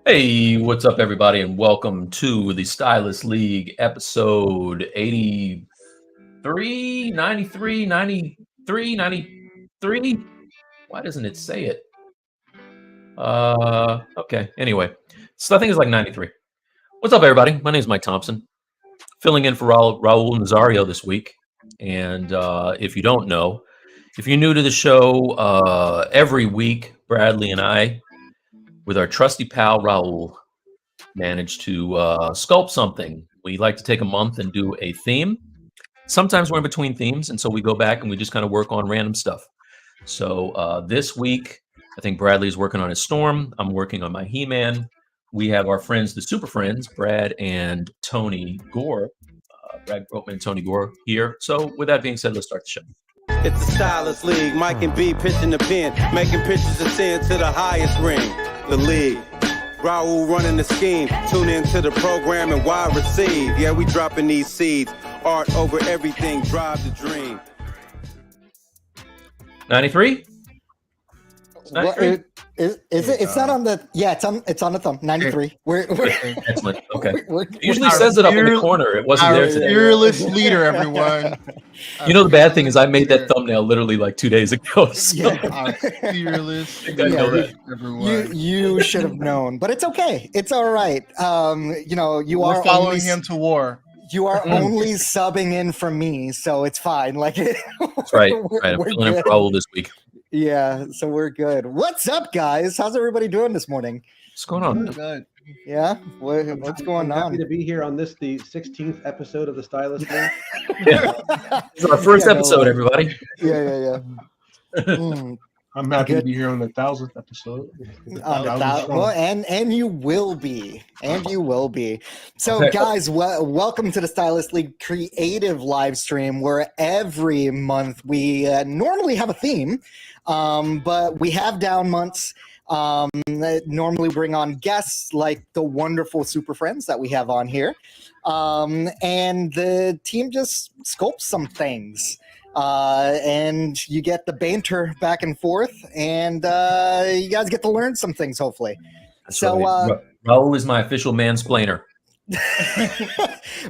Hey, what's up, everybody, and welcome to the Stylus League episode 83, 93, 93, 93. Why doesn't it say it? Okay, anyway. So I think it's like 93. What's up, everybody? My name is Mike Thompson, filling in for Raul Nazario this week. And if you don't know, if you're new to the show, every week, Bradley and I, with our trusty pal Raul, managed to sculpt something. We like to take a month and do a theme. Sometimes we're in between themes, and so we go back and we just kind of work on random stuff. So this week, I think Bradley's working on his Storm. I'm working on my He-Man. We have our friends, the Super Friends, Brad and Tony Gore. Brad Gropeman and Tony Gore here. So with that being said, let's start the show. It's the Stylus League. Mike and B pitching the pen, making pitches ascend to the highest ring. The league. Raul running the scheme. Tune into the program and why receive. Yeah, we dropping these seeds. Art over everything. Drive the dream. 93? Well, is it? It's not on the. Yeah, it's on the thumb. 93. We're Excellent. Okay. It usually says it up in the corner. It wasn't there today. Fearless leader, everyone. You know, the bad thing is I made that thumbnail literally like 2 days ago. So. Our fearless I know that. everyone. you should have known, but it's okay. It's all right. You We're are following him to war. You are only subbing in from me, so it's fine. Like That's right. I'm filling in for Raul this week. Yeah, so we're good. What's up, guys? How's everybody doing this morning? What's going on? Good. Yeah, what's going I'm on? happy to be here on the 16th episode of the Stylus League. Yeah. This is our first episode, everybody. Yeah. I'm happy to be here on the 1000th episode. Well, and you will be, So, guys, welcome to the Stylus League Creative Livestream, where every month we normally have a theme, but we have down months. Normally bring on guests like the wonderful Super Friends that we have on here, and the team just sculpts some things. And you get the banter back and forth, and you guys get to learn some things, hopefully. That's right. Raul is my official mansplainer.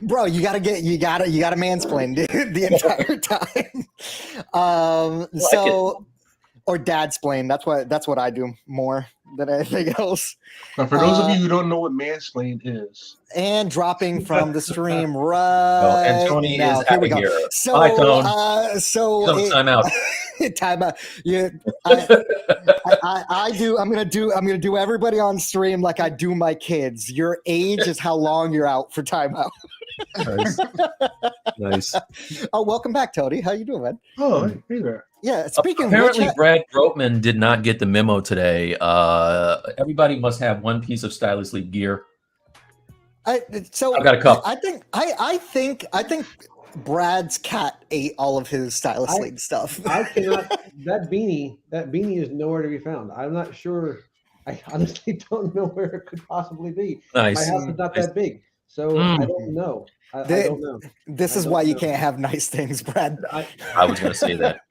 Bro, you gotta mansplain, dude, the entire time. Or dadsplain. That's what I do more than anything else. But for those of you who don't know what mansplain is, and dropping from the stream right and Tony now. is Here we out go. here. So, Bye, Tone. Time out. Time out. Yeah, I'm gonna do everybody on stream like I do my kids. Your age is how long you're out for timeout. Nice. Oh, welcome back, Tony. How you doing, man? oh, hey there. Yeah. Speaking Apparently, of which, Brad Gropeman did not get the memo today. Everybody must have one piece of Stylus League gear. I've got a cup. I think Brad's cat ate all of his Stylus League stuff. I cannot. That beanie is nowhere to be found. I'm not sure. I honestly don't know where it could possibly be. Nice. My house is not that big, so I don't know. I don't know. This is why you can't have nice things, Brad. I was going to say that.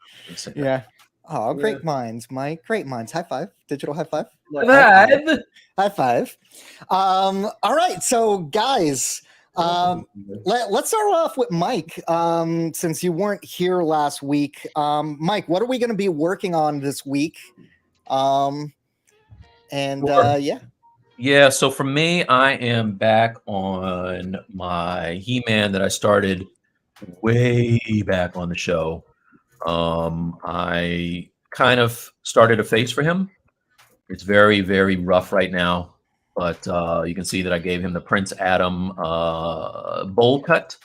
Yeah. Oh, great minds, Mike. Great minds. High five. Digital high five. High five. All right. So, guys, let's start off with Mike. Since you weren't here last week, Mike, what are we going to be working on this week? Yeah, so for me, I am back on my He-Man that I started way back on the show. I kind of started a face for him. It's very, very rough right now, but you can see that I gave him the Prince Adam bowl cut,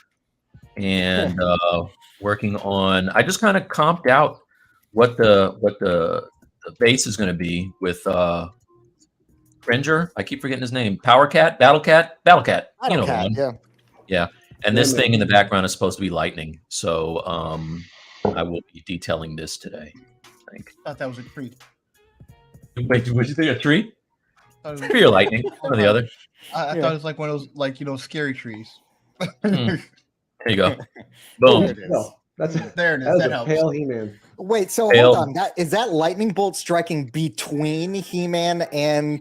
and working on. I just kind of comped out what the base is going to be with Cringer. I keep forgetting his name. Battle Cat. You know the one. Yeah. And this thing in the background is supposed to be lightning. So I will be detailing this today. I think. I thought that was a treat. Wait, what you think? A tree? For your lightning, one or the other. I thought it was like one of those, scary trees. There you go. Boom. There it is. No, that's There it is. that was That a helps. pale He-Man. Wait, so Fail. hold on. Is that lightning bolt striking between He-Man and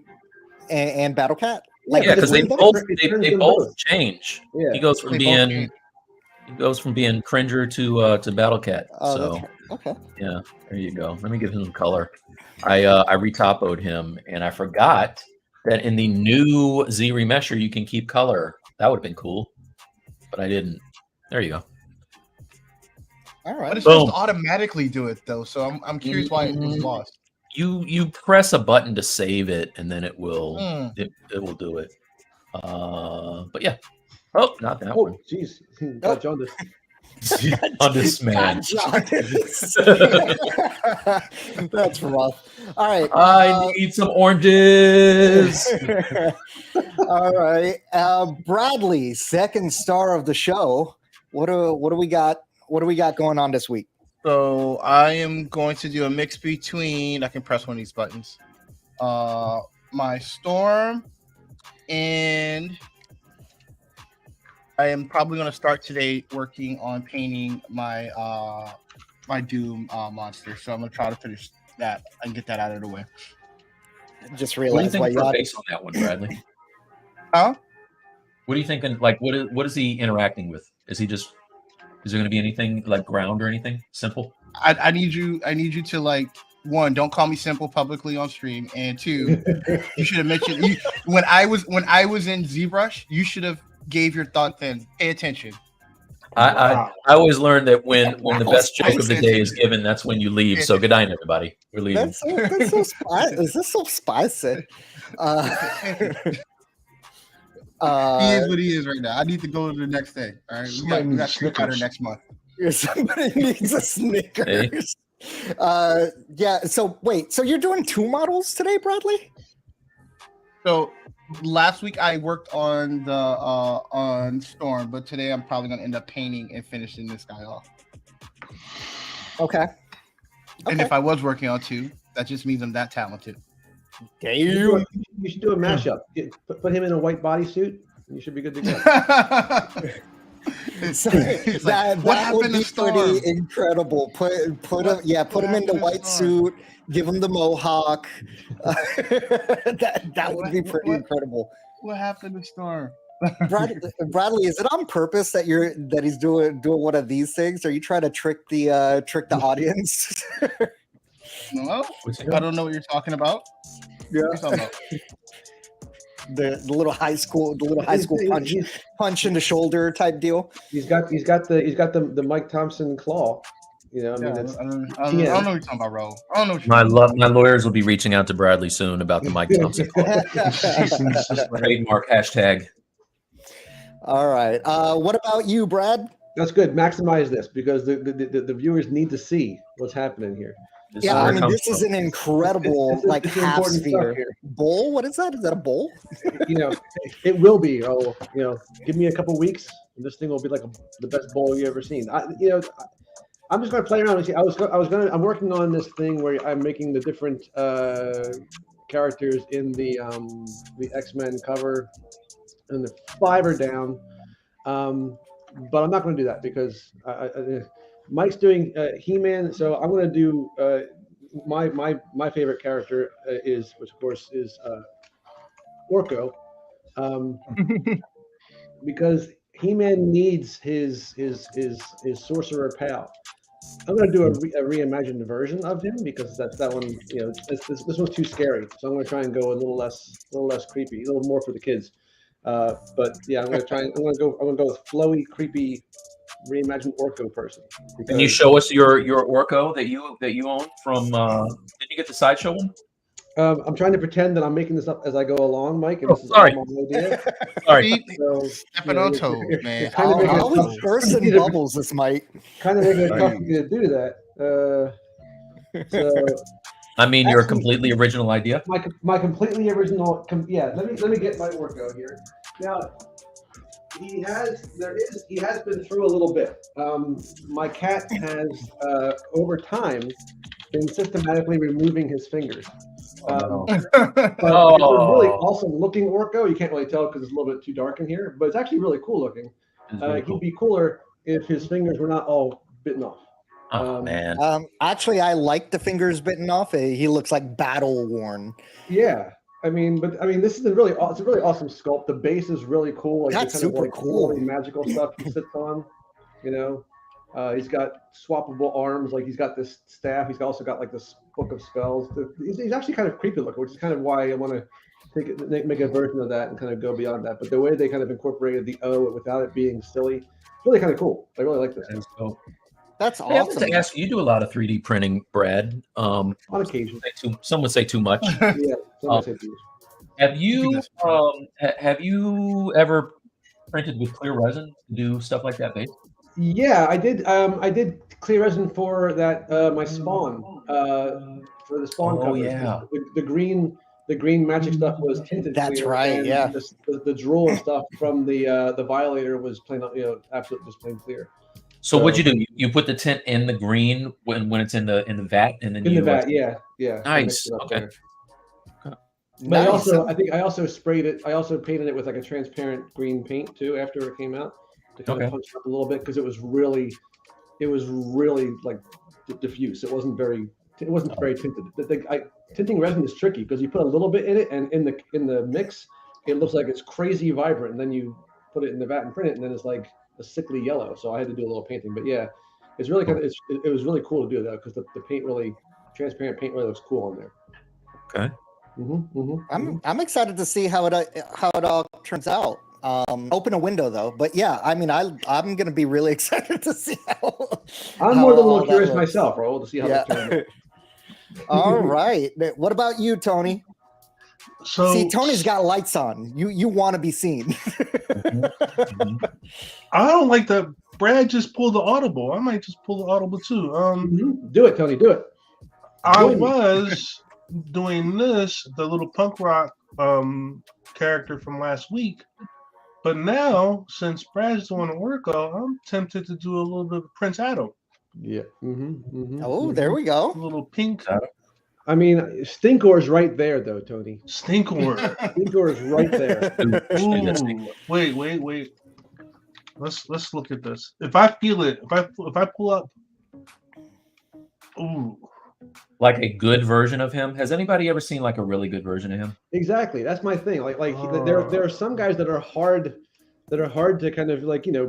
and Battle Cat? Yeah, Yeah, because they it both turns they them both change. Yeah. He goes from They both being change. Cringer to Battle Cat. Oh, that's So right. Okay. yeah, there you go. Let me give him some color. I retopoed him, and I forgot that in the new Z remesher you can keep color. That would have been cool, but I didn't. There you go. All But right. it's supposed Boom. to automatically do it though, so I'm curious why it was lost. You press a button to save it, and then it will it will do it. But yeah. Oh, not that one. Oh, jeez. Got jaundice. On this man. That's rough. All right. I need some oranges. All right. Bradley, second star of the show. What do we got? What do we got going on this week? So I am going to do a mix between. I can press one of these buttons. My Storm, and I am probably going to start today working on painting my my Doom monster. So I'm going to try to finish that and get that out of the way. Just What do you realized think why for you a had base on that one, Bradley? Huh? What are you thinking? Like, what is he interacting with? Is there going to be anything like ground or anything simple? I need you to, like, one, don't call me simple publicly on stream, and two, you should have mentioned when I was in ZBrush, you should have gave your thought then. Pay attention. I always learn that when the best joke of the spicy. day is given, that's when you leave. So good night, everybody. We're leaving. That's so spicy. Is this so spicy? He is what he is right now. I need to go to the next thing. All right, we got Snickers next month. Somebody needs a Snickers. Yeah. So wait. So you're doing 2 models today, Bradley? So last week I worked on the on Storm, but today I'm probably gonna end up painting and finishing this guy off. Okay. And if I was working on 2, that just means I'm that talented. You should do a mashup. Put him in a white bodysuit, and you should be good to go. So It's like, that what would happened be to Storm? pretty incredible. Put him in the white suit. Give him the mohawk. that would be pretty incredible. What happened to Storm? Bradley, is it on purpose that he's doing one of these things? Are you trying to trick the audience? No, I don't know what you're talking about. Yeah. What are you talking about? The little high school punch in the shoulder type deal. He's got the Mike Thompson claw. You know, I mean, I don't know what you're talking about, Ro. I don't know what you're My lawyers will be reaching out to Bradley soon about the Mike Thompson trademark hashtag. All right. What about you, Brad? That's good. Maximize this because the viewers need to see what's happening here. This Yeah, is where I it mean, comes this is from. an incredible This like is half important stuff sphere here. bowl. What is that? Is that a bowl? You know, it will be. Oh, you know, give me a couple weeks, and this thing will be like the best bowl you ever seen. I'm just going to play around and see. I'm working on this thing where I'm making the different characters in the X-Men cover, and the 5 are down. But I'm not going to do that because Mike's doing He-Man, so I'm going to do my favorite character is, which of course is Orko, because He-Man needs his sorcerer pal. I'm going to do a reimagined version of him because that one, you know, this one's too scary. So I'm going to try and go a little less creepy, a little more for the kids. But yeah, I'm going to go with flowy, creepy, reimagined Orko person. Can you show us your Orko that you own from? Did you get the sideshow one? I'm trying to pretend that I'm making this up as I go along, Mike. And Oh, this is sorry. all my idea. Sorry. So, Stepping on toes, man. kind of making it Always tough- bursting bubbles, this might. kind of making it tough for me to do that. So I mean, your Actually- completely original idea. my completely original, yeah. Let me get my Orko here. Now he has been through a little bit. My cat has over time been systematically removing his fingers. But it's a really awesome looking Orko. You can't really tell because it's a little bit too dark in here, but it's actually really cool looking. It's very cool. He'd be cooler if his fingers were not all bitten off. Oh man. Actually, I like the fingers bitten off. He looks like battle worn. Yeah. this is it's a really awesome sculpt. The base is really cool. Like That's the kind super of cool. really magical stuff he sits on. You know, he's got swappable arms. Like he's got this staff. He's also got like this book of spells. He's actually kind of creepy looking, which is kind of why I want to make a version of that and kind of go beyond that. But the way they kind of incorporated the O without it being silly, it's really kind of cool. I really like this. That's Hey, I awesome. wanted to ask you, do a lot of 3D printing, Brad. On occasion. Some would say too much. Yeah. Some would say too much. Have you ever printed with clear resin to do stuff like that, babe? Yeah, I did. I did clear resin for that my spawn for the spawn Oh, covers. yeah. The green magic stuff was tinted. That's clear, right. and Yeah. The drool and stuff from the Violator was plain, absolutely just plain clear. So what'd you do? You put the tint in the green when it's in the vat, and then In the vat, yeah. Nice. Okay. But I also sprayed it. I also painted it with like a transparent green paint too after it came out to kind of punch it up a little bit because it was really like diffuse. It wasn't very tinted. Tinting resin is tricky because you put a little bit in it, and in the mix, it looks like it's crazy vibrant, and then you put it in the vat and print it, and then it's like a sickly yellow. So I had to do a little painting. But yeah, it's really it was really cool to do that because the paint transparent paint really looks cool on there. Okay. I'm excited to see how it all turns out. Open a window though, but yeah, I mean, I'm gonna be really excited to see how. I'm more than a little curious myself, Raul, to see how that turns out. All right, what about you, Tony? So see, Tony's got lights on. You want to be seen. I don't like that. Brad just pulled the audible. I might just pull the audible too. Do it, Tony. Do it. I was doing the little punk rock character from last week, but now since Brad's doing a workout, I'm tempted to do a little bit of Prince Adam. Yeah. Oh, there we go. A little pink. I mean, Stinkor's right there, though, Tony. Stinkor. Stinkor is right there. Ooh, wait. Let's look at this. If I feel it, if I pull up, ooh, like a good version of him. Has anybody ever seen like a really good version of him? Exactly. That's my thing. There are some guys that are hard to kind of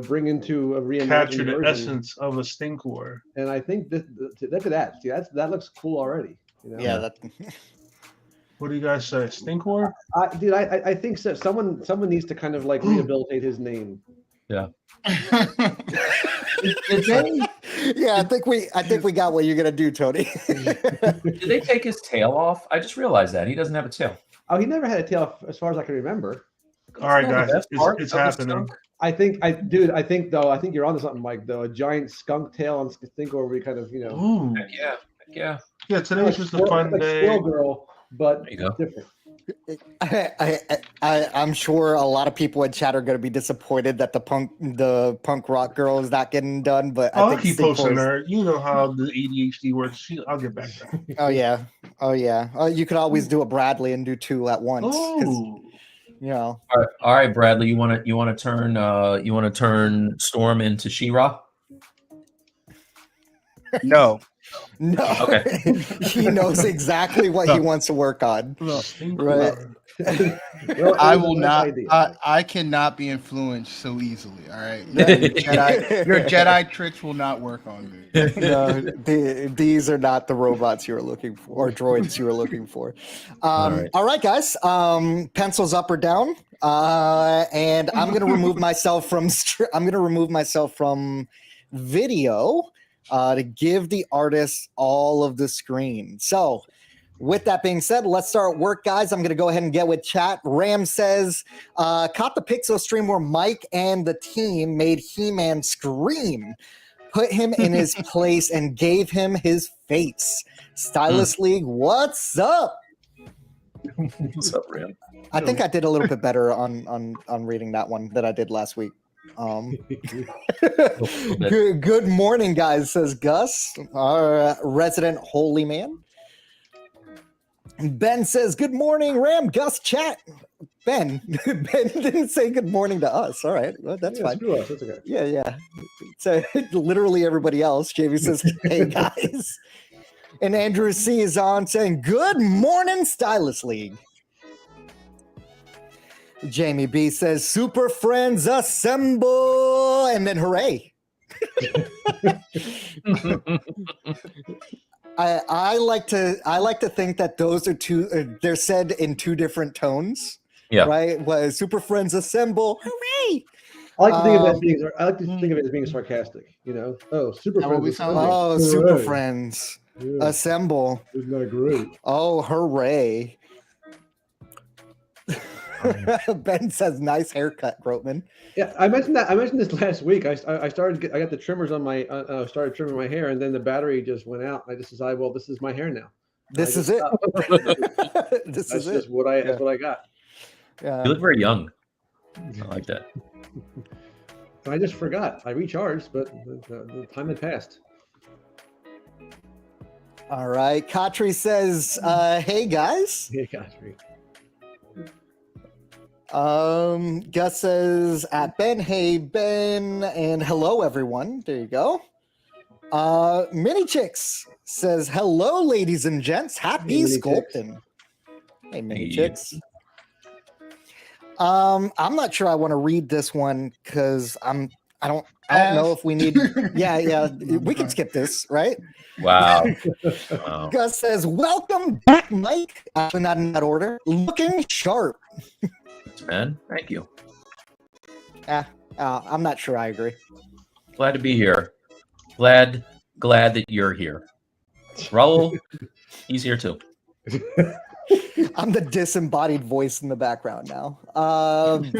bring into a reimagined capture the version. essence of a Stinkor. And I think look at that. See, that looks cool already. Yeah. That. What do you guys say, Stinkor? Dude, I think so. Someone needs to kind of like rehabilitate his name. Yeah. Yeah, I think we got what you're gonna do, Tony. Did they take his tail off? I just realized that he doesn't have a tail. Oh, he never had a tail, as far as I can remember. All right, guys, it's happening. I think you're onto something, Mike. Though a giant skunk tail on Stinkor, where we kind of Ooh. Yeah. Yeah, today was just a fun day. Squirrel Girl, but there you go. different. I'm sure a lot of people in chat are going to be disappointed that the punk rock girl is not getting done, but I'll keep posting her. You know how the ADHD works. I'll get back to her. Oh yeah. You could always do a Bradley and do two at once. Oh. All right, Bradley. You want to turn Storm into She-Ra? No. No. Okay. He knows exactly what he wants to work on. Right. I will not. I cannot be influenced so easily. All right, your Jedi tricks will not work on me. No, these are not the robots you were looking for, or droids you were looking for. All right, guys. Pencils up or down, and I'm going to remove myself from video to give the artists all of the screen. So. With that being said, let's start work, guys. I'm going to go ahead and get with chat. Ram says, caught the Pixel stream where Mike and the team made He-Man scream, put him in his place, and gave him his face. Stylus League, what's up? What's up, Ram? I think I did a little bit better on reading that one than I did last week. Good morning, guys, says Gus, our resident holy man. Ben says, good morning, Ram, Gus, chat. Ben didn't say good morning to us. All right, well, that's fine. Screw us. That's okay. Yeah. So literally everybody else. JV says, hey, guys. And Andrew C is on saying, good morning, Stylus League. Jamie B says, "Super friends assemble," and then hooray. I like to think that those are two. They're said in two different tones. Yeah. Right. Was super friends assemble, hooray. I like to think of it as being. I like to think of it as being sarcastic. You know, oh, super That what we friends. sound like? Oh, Hooray. super friends Yeah, assemble. isn't that great? Oh, hooray. Ben says, "Nice haircut, Grotman." Yeah, I mentioned that. I mentioned this last week. I started. I got the trimmers on my. Started trimming my hair, and then the battery just went out. I just decided, well, this is my hair now. This is it. This That's is just it. what I. That's what I got. You look very young. I like that. I just forgot. I recharged, but the time had passed. All right. Katri says, "Hey guys." Yeah, gosh, me. Gus says at Ben, "Hey Ben," and hello everyone. There you go. Mini Chicks says, "Hello, ladies and gents. Happy Hey, Mini sculpting." Hey, Mini Hey. Chicks. I'm not sure I want to read this one because I don't know if we need. Yeah, we can skip this, right? Wow. Wow. Gus says, "Welcome back, Mike." Actually, not in that order. Looking sharp. Man, thank you. I'm not sure I agree. Glad to be here. Glad that you're here. Raul, he's here too. I'm the disembodied voice in the background now.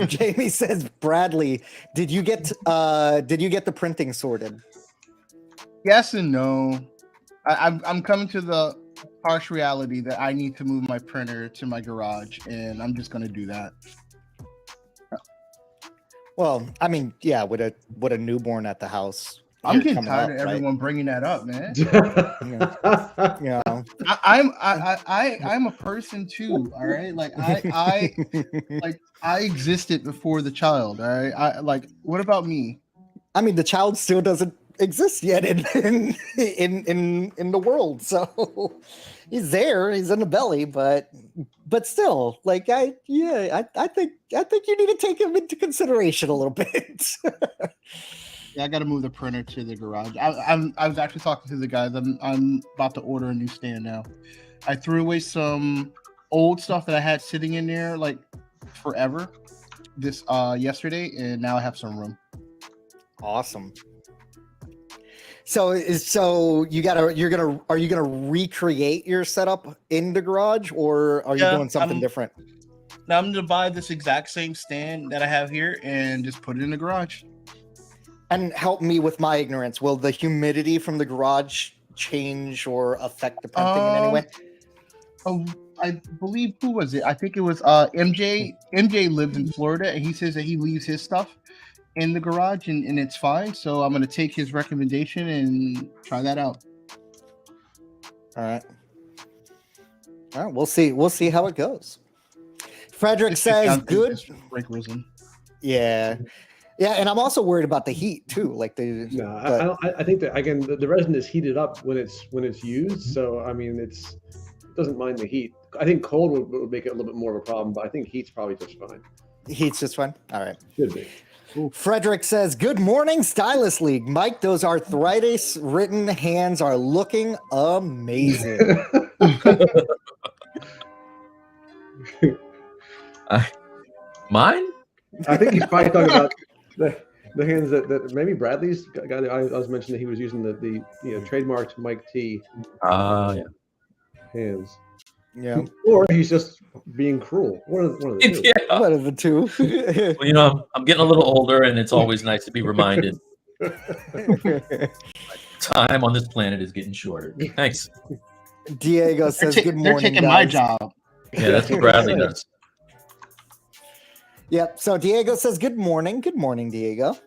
Jamie says, "Bradley, did you get the printing sorted?" Yes and no. I'm coming to the harsh reality that I need to move my printer to my garage, and I'm just gonna do that. Well, I mean, yeah, with a newborn at the house. I'm here getting coming tired up, of right? everyone bringing that up, man. Yeah. I'm a person too. All right, like I existed before the child. All right, what about me? I mean, the child still doesn't exist yet in the world, so he's there. He's in the belly, but still, like I think you need to take him into consideration a little bit. Yeah, I got to move the printer to the garage. I was actually talking to the guys. I'm about to order a new stand now. I threw away some old stuff that I had sitting in there like forever this yesterday, and now I have some room. Awesome. So are you gonna recreate your setup in the garage, or are you doing something different? Now I'm gonna buy this exact same stand that I have here and just put it in the garage. And help me with my ignorance. Will the humidity from the garage change or affect the printing in any way? Oh, I believe, who was it? I think it was MJ. MJ lives in Florida, and he says that he leaves his stuff in the garage and it's fine. So I'm going to take his recommendation and try that out. All right. We'll see how it goes. Frederick says, "Good." Yeah. Yeah, and I'm also worried about the heat too. Like I think that again the resin is heated up when it's used. So I mean it doesn't mind the heat. I think cold would make it a little bit more of a problem, but I think heat's probably just fine. Heat's just fine. All right. Should be. Frederick says, "Good morning, Stylus League. Mike, those arthritis-ridden hands are looking amazing." Mine? I think he's probably talking about the hands that maybe Bradley's guy. I was mentioning that he was using the trademarked Mike T. Yeah. Hands. Yeah. Or he's just being cruel. One of the two. Yeah. One of the two. Well, I'm getting a little older, and it's always nice to be reminded. Time on this planet is getting shorter. Thanks. Diego says, "Good morning." They're taking guys. my job. Yeah, that's what Bradley does. Yep. So Diego says, "Good morning." Good morning, Diego.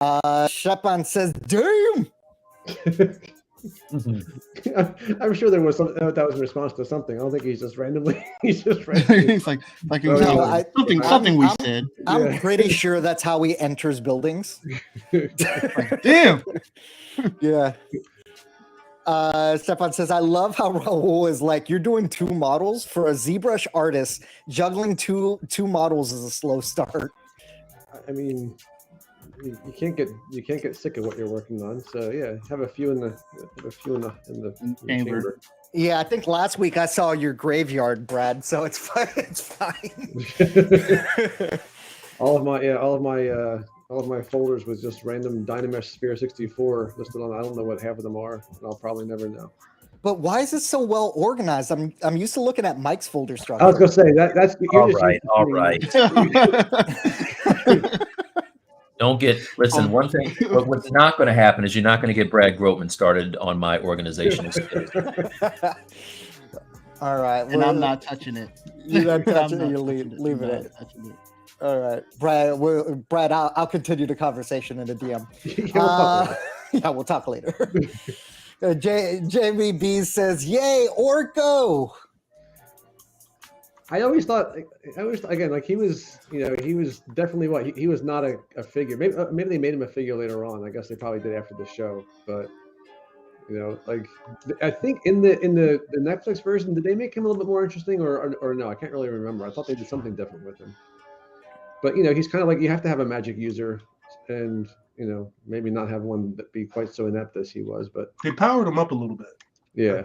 Shepan says, "Damn." I'm sure there was something that was in response to something. I don't think he's just randomly. He's like it was something we said. I'm pretty sure that's how he enters buildings. Damn. Yeah. Stefan says, I love how Raul is like, you're doing 2 models for a ZBrush artist. Juggling two models is a slow start. I mean, you can't get sick of what you're working on. So yeah, have a few in the chamber. Yeah, I think last week I saw your graveyard, Brad. So it's fine. It's fine. all of my folders was just random Dynamesh Sphere 64 listed on. I don't know what half of them are, and I'll probably never know. But why is it so well organized? I'm used to looking at Mike's folder structure. I was gonna say that's all right. Don't listen. One thing, what's not going to happen is you're not going to get Brad Grotman started on my organizational skills. All right, and I'm not touching it. You're not touching it. You're leaving it. All right, Brad. I'll continue the conversation in the DM. Yeah, we'll talk later. JVB says, "Yay, Orko!" I always thought, again, like he was definitely he was not a figure. Maybe they made him a figure later on. I guess they probably did after the show. But like I think in the Netflix version, did they make him a little bit more interesting or no? I can't really remember. I thought they did something different with him. But he's kind of like, you have to have a magic user, and maybe not have one that be quite so inept as he was. But they powered him up a little bit. Yeah.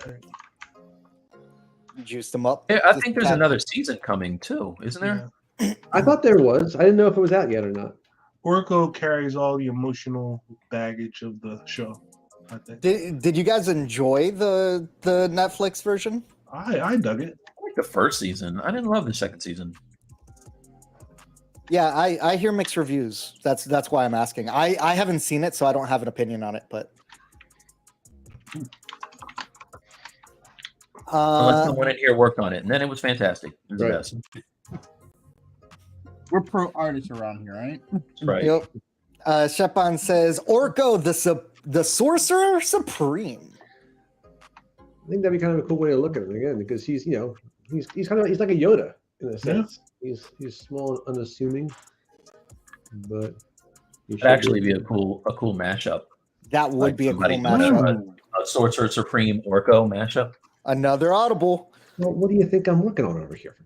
Juiced them up. Yeah, I think there's another season coming too, isn't there? Yeah. I thought there was. I didn't know if it was out yet or not. Orko carries all the emotional baggage of the show, I think. Did you guys enjoy the Netflix version? I dug it. I like the first season. I didn't love the second season. Yeah, I hear mixed reviews. That's why I'm asking. I haven't seen it, so I don't have an opinion on it, but unless someone in here worked on it, and then it was fantastic. It was the best. We're pro artists around here, right? Right. Yep. Shepan says, Orko, the Sorcerer Supreme. I think that'd be kind of a cool way to look at him again, because he's like a Yoda in a sense. Yeah. He's small and unassuming, but it'd actually be a cool mashup. That would be a cool mashup. A Sorcerer Supreme Orko mashup. Another audible. Well, what do you think I'm working on over here?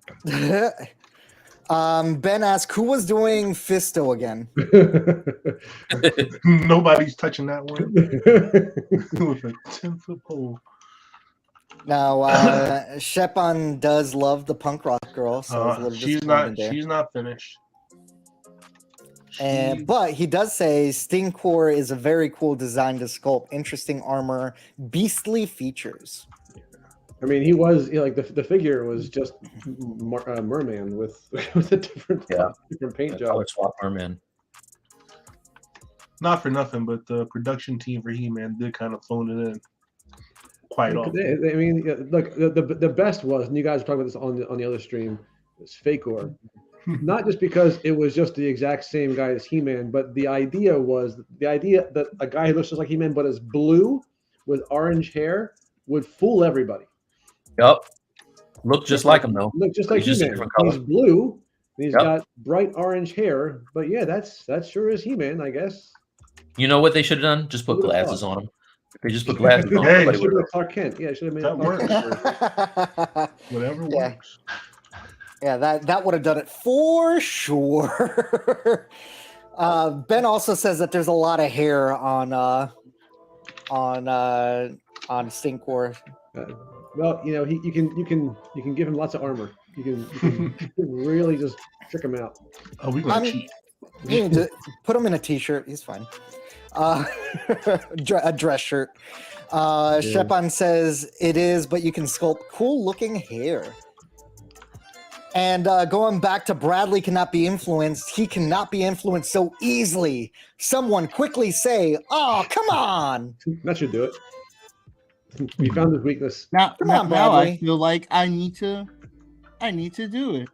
Ben asked, who was doing Fisto again? Nobody's touching that one. With a 10-foot pole. Now, Shepan does love the punk rock girl, so she's not finished. But he does say Stinkcore is a very cool design to sculpt, interesting armor, beastly features. I mean, he was like the figure was just merman with a different paint job. Color swap merman. Not for nothing, but the production team for He-Man did kind of phone it in quite often. I mean, look, the best was, and you guys were talking about this on the other stream, was Fakor. Not just because it was just the exact same guy as He-Man, but the idea that a guy who looks just like He-Man but is blue with orange hair would fool everybody. Yep. Look just like him, though. Look just like He-Man. He's blue. And he's got bright orange hair. But yeah, that sure is He-Man, I guess. You know what they should have done? Just put glasses on him. If they just put glasses on him. Yeah, should have Clark Kent. Yeah, should have made that works. Whatever works. Yeah, that would have done it for sure. Ben also says that there's a lot of hair on Stinkcore. Well, you can give him lots of armor. You can really just trick him out. Oh, we're gonna cheat. You need to put him in a t-shirt. He's fine. A dress shirt. Shepan says it is, but you can sculpt cool looking hair. And going back to Bradley cannot be influenced. He cannot be influenced so easily. Someone quickly say, "Oh, come on!" That should do it. We found his weakness. Now I feel like I need to do it.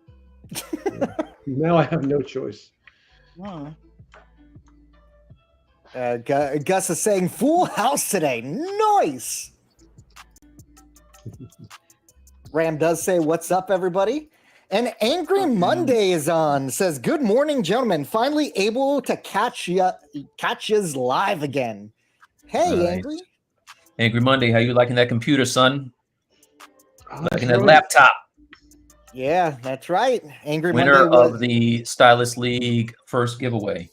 Now I have no choice. Gus is saying full house today. Nice. Ram does say, "What's up, everybody?" And Angry Monday is on. Says, "Good morning, gentlemen. Finally able to catch yous live again." Hey, nice. Angry. Angry Monday, how you liking that computer, son? Oh, Liking that laptop? Yeah, that's right. Angry Winner Monday was of the Stylus League first giveaway.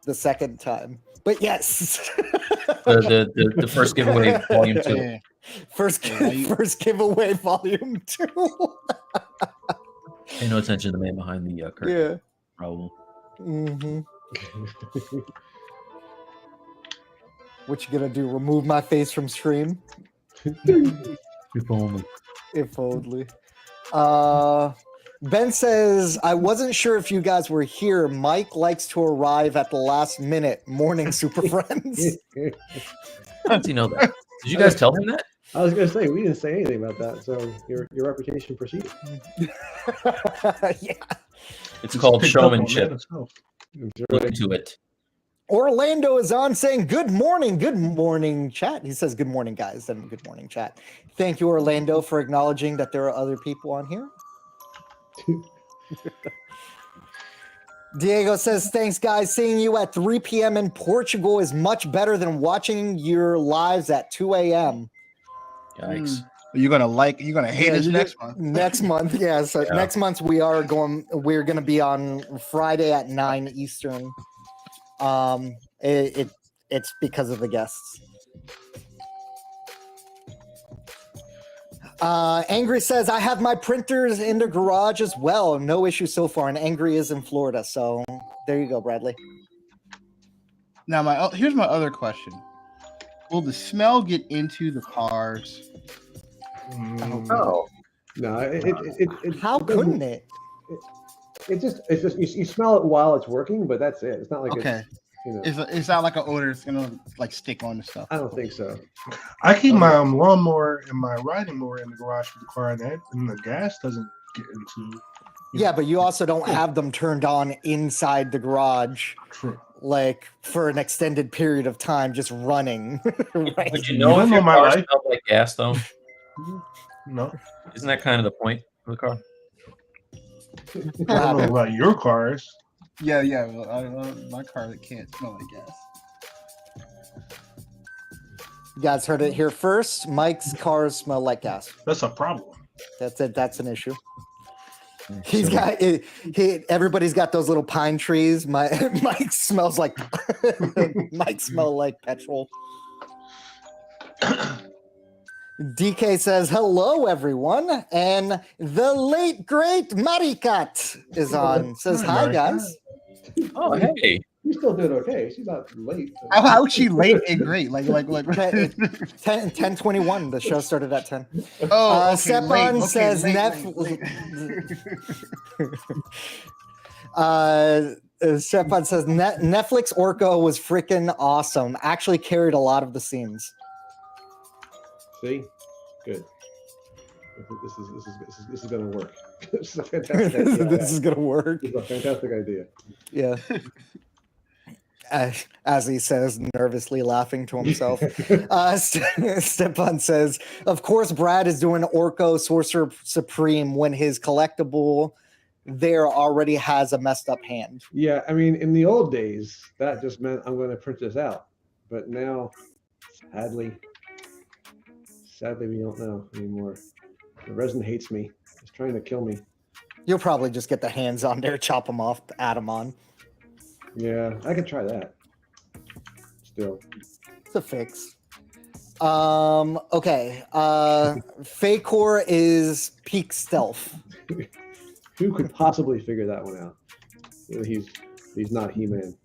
the second time. But yes. The first giveaway, volume 2. Yeah. First giveaway, volume 2. Pay no attention to the man behind the curtain. Yeah. Raul. Mm-hmm. What you gonna do? Remove my face from stream? If only. If only. Ben says, I wasn't sure if you guys were here. Mike likes to arrive at the last minute. Morning, super friends. How does he know that? Did you guys tell him that? I was going to say, we didn't say anything about that, so your reputation proceeded. Yeah. It's called Picked up on that showmanship. itself. Look into it. Orlando is on saying, good morning, chat. He says, good morning, guys, and good morning, chat. Thank you, Orlando, for acknowledging that there are other people on here. Diego says, thanks, guys. Seeing you at 3 p.m. in Portugal is much better than watching your lives at 2 a.m. Yikes. You're gonna hate us next month. Next month, yeah. So next month we're gonna be on Friday at 9 Eastern. It's because of the guests. Angry says, I have my printers in the garage as well. No issue so far. And Angry is in Florida. So there you go, Bradley. Now, here's my other question. Will the smell get into the cars? Oh. No, How couldn't it? It's just you smell it while it's working, but that's it. It's not like Okay. It's not like an odor that's gonna like stick on the stuff. I don't think so. I keep my lawnmower and my riding mower in the garage for the car, and the gas doesn't get into. Yeah, but you also don't have them turned on inside the garage. True. Like for an extended period of time, just running. Right? Would you know if your car smelled like gas, though? No. Isn't that kind of the point of the car? I don't know about your cars. Yeah. Well, my car that can't smell like gas. You guys heard it here first. Mike's cars smell like gas. That's a problem. That's it. That's an issue. He's got everybody's got those little pine trees. Mike smells like Mike smell like petrol. DK says hello everyone, and the late great Marikat is on. Says hi guys. Oh hey. She's still doing okay. She's not late. How is she late and great? Like 10:21. The show started at 10. Oh, okay, Stepan says Stepan says Netflix Orco was freaking awesome. Actually carried a lot of the scenes. See, good. This is going to work. This is a fantastic idea. This is going to work. This is a fantastic idea. Yeah. As he says, nervously laughing to himself. Stepan says, of course, Brad is doing Orco Sorcerer Supreme when his collectible there already has a messed up hand. Yeah, I mean, in the old days, that just meant I'm going to print this out. But now, sadly, we don't know anymore. The resin hates me. It's trying to kill me. You'll probably just get the hands on there, chop them off, add them on. Yeah, I could try that. Still. It's a fix. Okay. Fakor is peak stealth. Who could possibly figure that one out? He's not He-Man.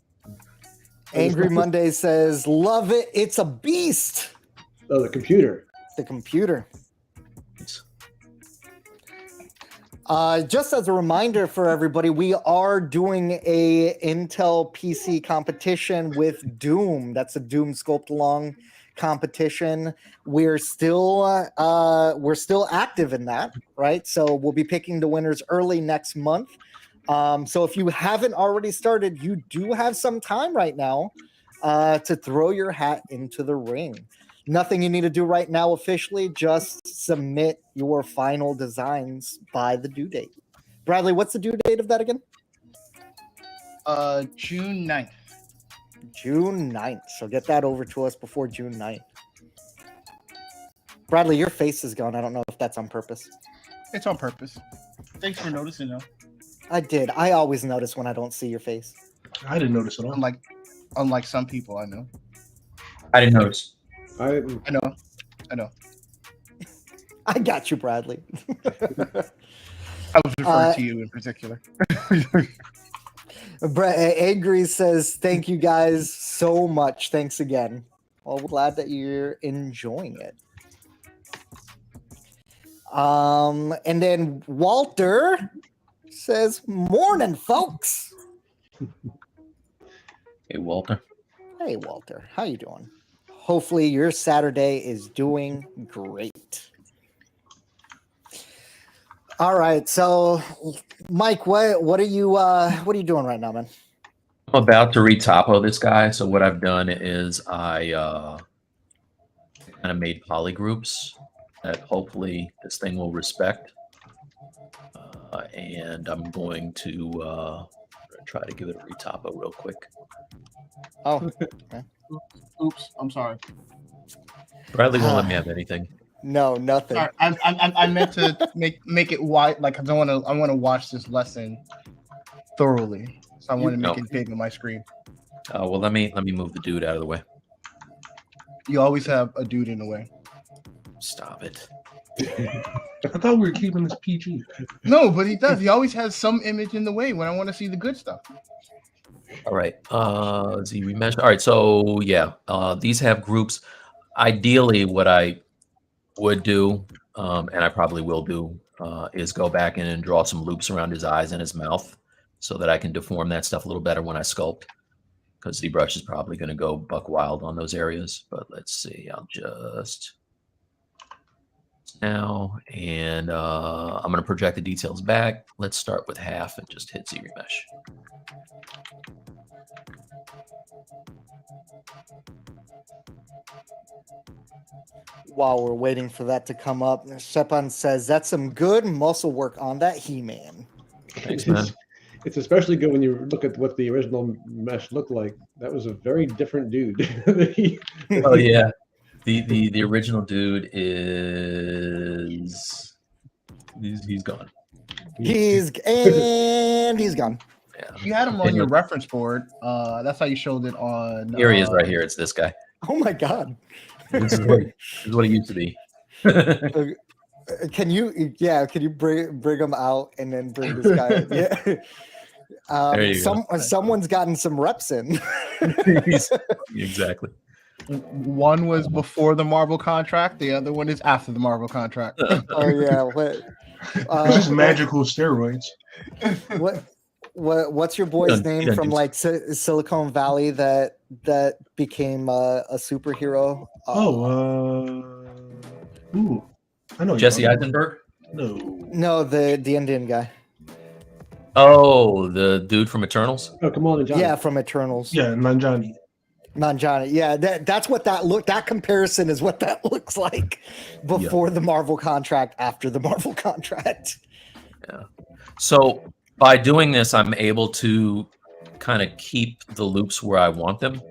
Angry Monday says, love it. It's a beast. Oh, the computer. The computer. Just as a reminder for everybody, we are doing a Intel PC competition with Doom. That's a Doom Sculpt Along competition. We're still active in that, right? So we'll be picking the winners early next month. So if you haven't already started, you do have some time right now to throw your hat into the ring. Nothing you need to do right now officially, just submit your final designs by the due date. Bradley, what's the due date of that again? June 9th. June 9th. So get that over to us before June 9th. Bradley, your face is gone. I don't know if that's on purpose. It's on purpose. Thanks for noticing, though. I did. I always notice when I don't see your face. I didn't notice at all. Unlike some people I know. I didn't notice. I know. I got you, Bradley. I was referring to you in particular. Angry says, thank you guys so much. Thanks again. Well, we're glad that you're enjoying it. And then Walter says, morning, folks. Hey, Walter. Hey, Walter. How you doing? Hopefully your Saturday is doing great. All right. So, Mike, what are you doing right now, man? I'm about to retopo this guy. So what I've done is I kind of made polygroups that hopefully this thing will respect. And I'm going to try to give it a retopo real quick. Oh, okay. Oops, I'm sorry. Bradley won't let me have anything. No, nothing. Sorry, I meant to make it wide, like, because I want to watch this lesson thoroughly. So I want to make it big on my screen. Well, let me move the dude out of the way. You always have a dude in the way. Stop it. I thought we were keeping this PG. No, but he does. He always has some image in the way when I want to see the good stuff. All right. Let's see. Remesh. All right. So yeah, these have groups. Ideally, what I would do, and I probably will do, is go back in and draw some loops around his eyes and his mouth, so that I can deform that stuff a little better when I sculpt. Because ZBrush is probably going to go buck wild on those areas. But let's see. I'll just now, and I'm going to project the details back. Let's start with half and just hit Z Remesh. While we're waiting for that to come up, Stepan says that's some good muscle work on that He-Man. Thanks, man. It's especially good when you look at what the original mesh looked like. That was a very different dude. Oh yeah, the original dude is he's gone. He's gone. Yeah. You had him on your reference board. That's how you showed it on. Here he is, right here. It's this guy. Oh my God. This is what he used to be. Can you bring him out and then bring this guy in? Yeah. There you go. Someone's gotten some reps in. Exactly. One was before the Marvel contract. The other one is after the Marvel contract. Oh yeah. Just magical steroids. What's your boy's name from like Silicon Valley that became a superhero? Ooh, I know Jesse Eisenberg. No, the Indian guy. Oh, the dude from Eternals. Oh, come on, John. Yeah, from Eternals. Yeah, Nanjani. Yeah, that's what that look. That comparison is what that looks like before the Marvel contract, after the Marvel contract. Yeah. So by doing this, I'm able to kind of keep the loops where I want them,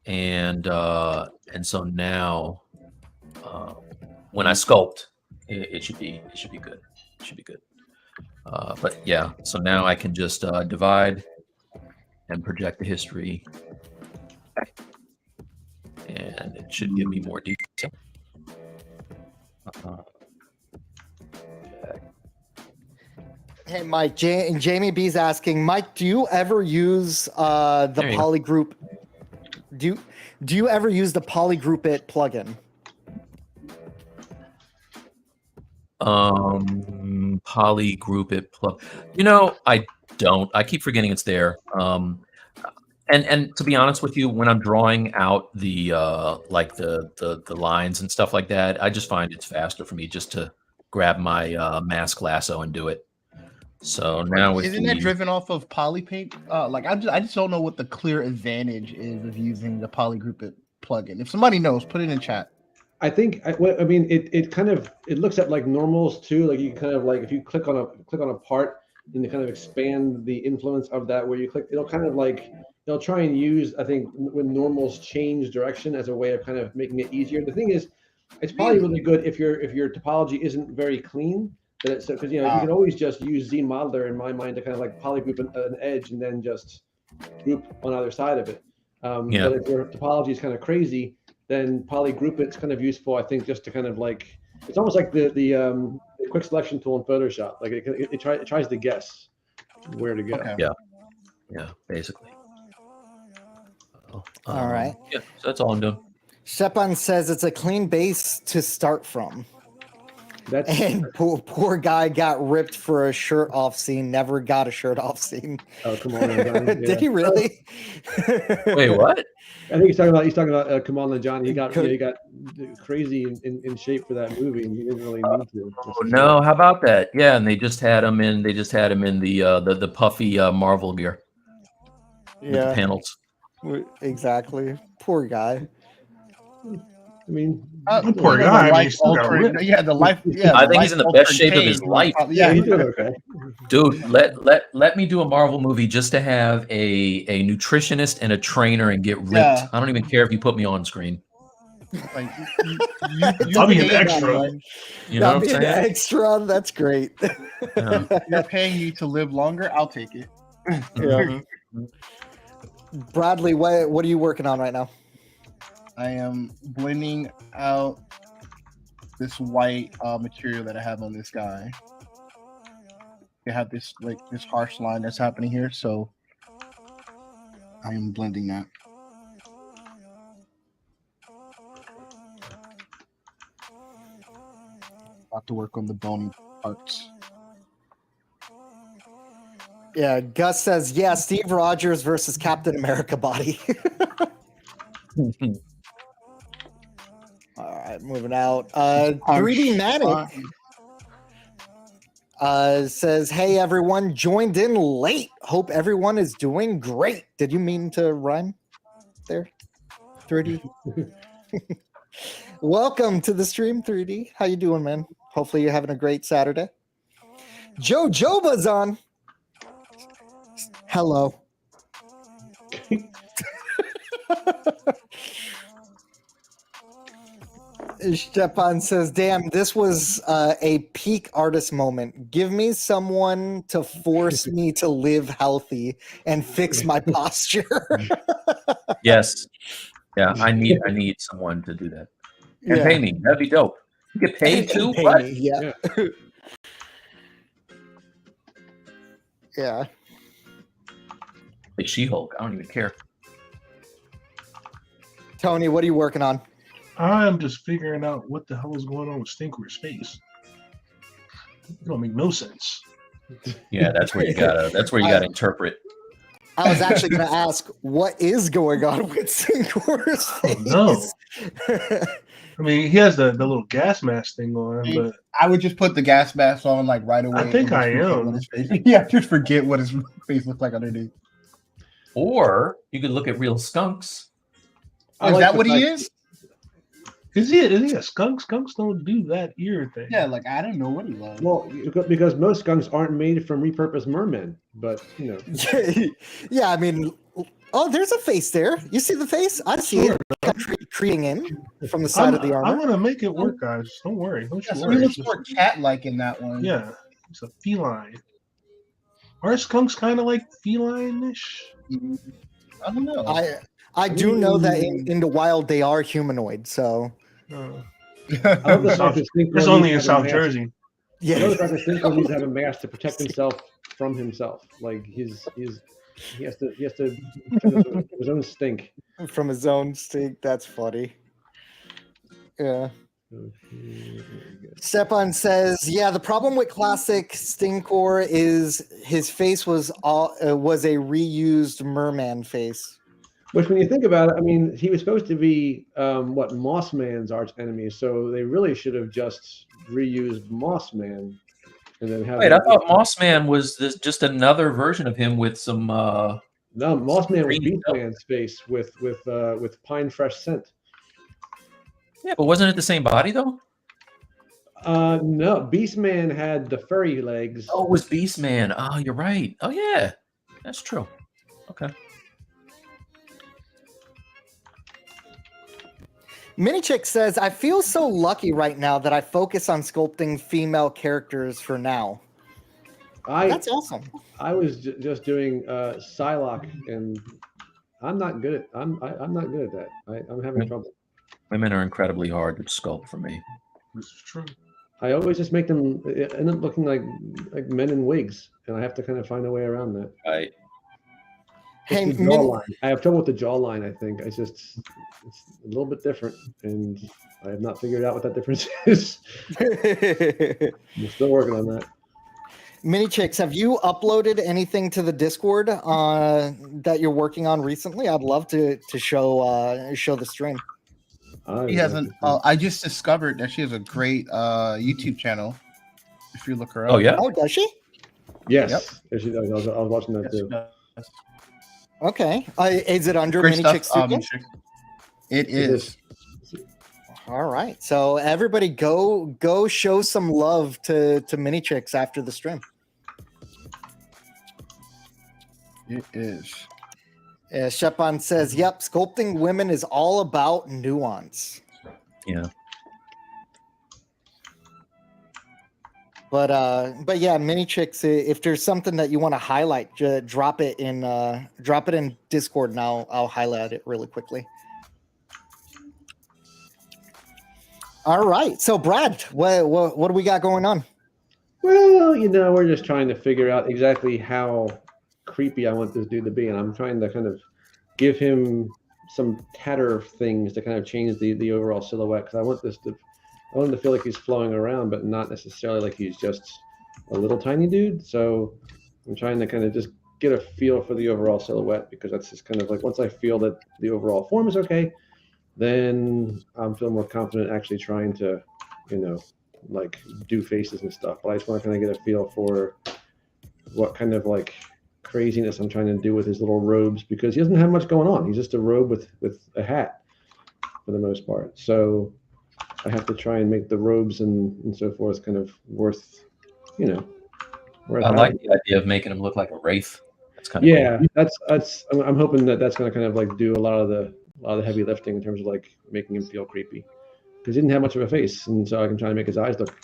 and so now when I sculpt, it should be good. It should be good. But yeah, so now I can just divide and project the history, and it should give me more detail. Hey, Mike, Jamie B's asking, Mike, do you ever use the polygroup? Do you ever use the polygroup it plugin? Polygroup it plug. I don't. I keep forgetting it's there. And to be honest with you, when I'm drawing out the like the lines and stuff like that, I just find it's faster for me just to grab my mask lasso and do it. So now isn't that driven off of polypaint? Like I just don't know what the clear advantage is of using the polygroup it plugin. If somebody knows, put it in chat. I think it kind of looks at like normals too. Like you kind of like if you click on a part and you kind of expand the influence of that where you click, it'll kind of like they'll try and use, I think, when normals change direction as a way of kind of making it easier. The thing is, it's probably really good if your topology isn't very clean. Because you can always just use Z Modeler in my mind to kind of like polygroup an edge and then just group on either side of it. But if your topology is kind of crazy, then polygroup it's kind of useful, I think, just to kind of like, it's almost like the quick selection tool in Photoshop. Like it tries to guess where to go. Okay. Yeah, basically. All right. Yeah, so that's all I'm doing. Shepan says it's a clean base to start from. And poor guy got ripped for a shirt off scene. Never got a shirt off scene. Oh, come on, John. Yeah. Did he really? Wait, what? I think he's talking about Kamal Nanjiani. He got crazy in shape for that movie, and he didn't really need to. Oh, no, how about that? Yeah, and they just had him in the puffy Marvel gear. With the panels. Exactly. Poor guy. I mean, poor guy. I mean, the life. Yeah, I think he's in the best shape of his life. Yeah, he's doing okay. Dude, let me do a Marvel movie just to have a nutritionist and a trainer and get ripped. Yeah. I don't even care if you put me on screen. Like, I'll be an extra. You know what I'm saying? Extra. That's great. Yeah. You're paying me to live longer. I'll take it. Yeah. Bradley, what are you working on right now? I am blending out this white material that I have on this guy. You have this this harsh line that's happening here, so I am blending that. About to work on the bony parts. Yeah, Gus says, yeah, Steve Rogers versus Captain America body. All right, moving out. 3D Manic says, hey, everyone, joined in late. Hope everyone is doing great. Did you mean to rhyme there, 3D? Welcome to the stream, 3D. How you doing, man? Hopefully you're having a great Saturday. Joe Joba's on. Hello. Stepan says, damn, this was a peak artist moment. Give me someone to force me to live healthy and fix my posture. Yes. Yeah, I need someone to do that. And pay me. That'd be dope. You get paid too? Pay What? me, yeah. Yeah. Like She-Hulk. I don't even care. Tony, what are you working on? I'm just figuring out what the hell is going on with Stinker's face. It don't make no sense. Yeah, that's where you gotta interpret. I was actually going to ask, what is going on with Sincor's face? No. I mean, he has the little gas mask thing on, but I would just put the gas mask on like right away. I think I am. Yeah, just forget what his face looks like underneath. Or you could look at real skunks. Is that what he is? Is he a skunk? Skunks don't do that ear thing. Yeah, like I don't know what he was. Well, because most skunks aren't made from repurposed mermen, but you know. Yeah, I mean, oh, there's a face there. You see the face? I see it creeping in from the side of the armor. I'm gonna make it work, guys. Don't worry. Don't you He worry. looks more cat-like in that one. Yeah, it's a feline. Are skunks kind of like feline-ish? I don't know. I do know that in the wild they are humanoid, so. It's only in South Jersey. Yeah. Dr. Stinko needs to have a mask to protect himself from himself. Like he has to his own stink. From his own stink. That's funny. Yeah. Stepan says, yeah, the problem with classic Stinkor is his face was a reused merman face. Which, when you think about it, I mean, he was supposed to be Mossman's arch enemy, so they really should have just reused Mossman, and then have. Wait, I thought Mossman was just another version of him with some. No, Mossman was Beastman's face with pine fresh scent. Yeah, but wasn't it the same body though? No, Beastman had the furry legs. Oh, it was Beastman. Oh, you're right. Oh yeah, that's true. Okay. Mini Chick says, I feel so lucky right now that I focus on sculpting female characters for now. That's awesome. I was just doing Psylocke, and I'm not good at I'm not good at that. I'm having trouble. Women are incredibly hard to sculpt for me. This is true. I always just make them end up looking like men in wigs, and I have to kind of find a way around that. Right. Hey, the jawline. I have trouble with the jawline. I think it's a little bit different, and I have not figured out what that difference is. I'm still working on that. Mini Chicks, have you uploaded anything to the Discord that you're working on recently? I'd love to show the stream. She hasn't. I just discovered that she has a great YouTube channel. If you look her up. Oh yeah. Oh, does she? Yes. Yep. Yes, she does. I was watching that too. Okay. Is it under Great Mini stuff, Chicks? It is. All right. So everybody go show some love to Mini Chicks after the stream. It is. Shepan says, yep, sculpting women is all about nuance. Yeah. But yeah, Mini Chicks, if there's something that you want to highlight, drop it in Discord and I'll highlight it really quickly. All right. So Brad, what do we got going on? Well, we're just trying to figure out exactly how creepy I want this dude to be, and I'm trying to kind of give him some tatter things to kind of change the overall silhouette, because I want him to feel like he's flowing around, but not necessarily like he's just a little tiny dude. So I'm trying to kind of just get a feel for the overall silhouette, because that's just kind of like, once I feel that the overall form is okay, then I'm feeling more confident actually trying to, like do faces and stuff. But I just want to kind of get a feel for what kind of like craziness I'm trying to do with his little robes, because he doesn't have much going on. He's just a robe with a hat for the most part. So I have to try and make the robes and so forth kind of worth I like the idea of making him look like a wraith. That's kind of cool. That's I'm hoping that's going to kind of like do a lot of the heavy lifting in terms of like making him feel creepy, because he didn't have much of a face, and so I can try to make his eyes look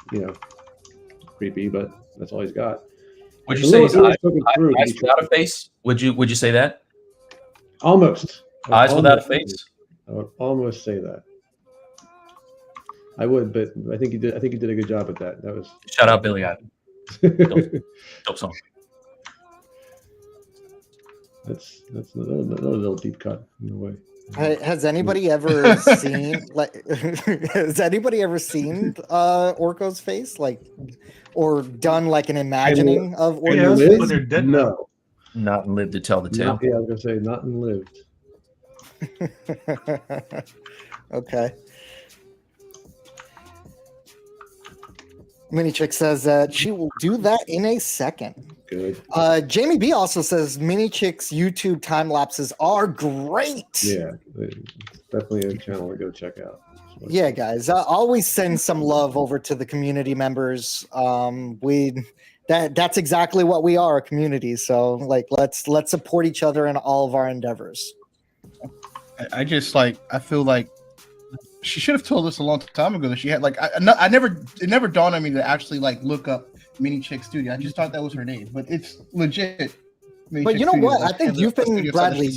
creepy, but that's all he's got. Would you say his eyes without a face? Would you say that? Almost. Eyes without a face? I would almost say that. I would, but I think he did a good job at that. That was shout out Billy Idol. Dope song. That's another little deep cut in a way. Has anybody ever seen Orko's face, like, or done like an imagining of Orko's face? No, not in Live to Tell the Tale. Yeah, I was gonna say not in Lived. Okay. Mini Chick says that she will do that in a second. Good. Jamie B also says Mini Chick's YouTube time lapses are great. Yeah, definitely a channel to go check out. Yeah, guys, always send some love over to the community members. That's exactly what we are, a community. So like, let's support each other in all of our endeavors. I feel like she should have told us a long time ago that she had it never dawned on me to actually like look up Mini Chick Studio. I just thought that was her name, but it's legit. But you know what? I think you've been, Bradley,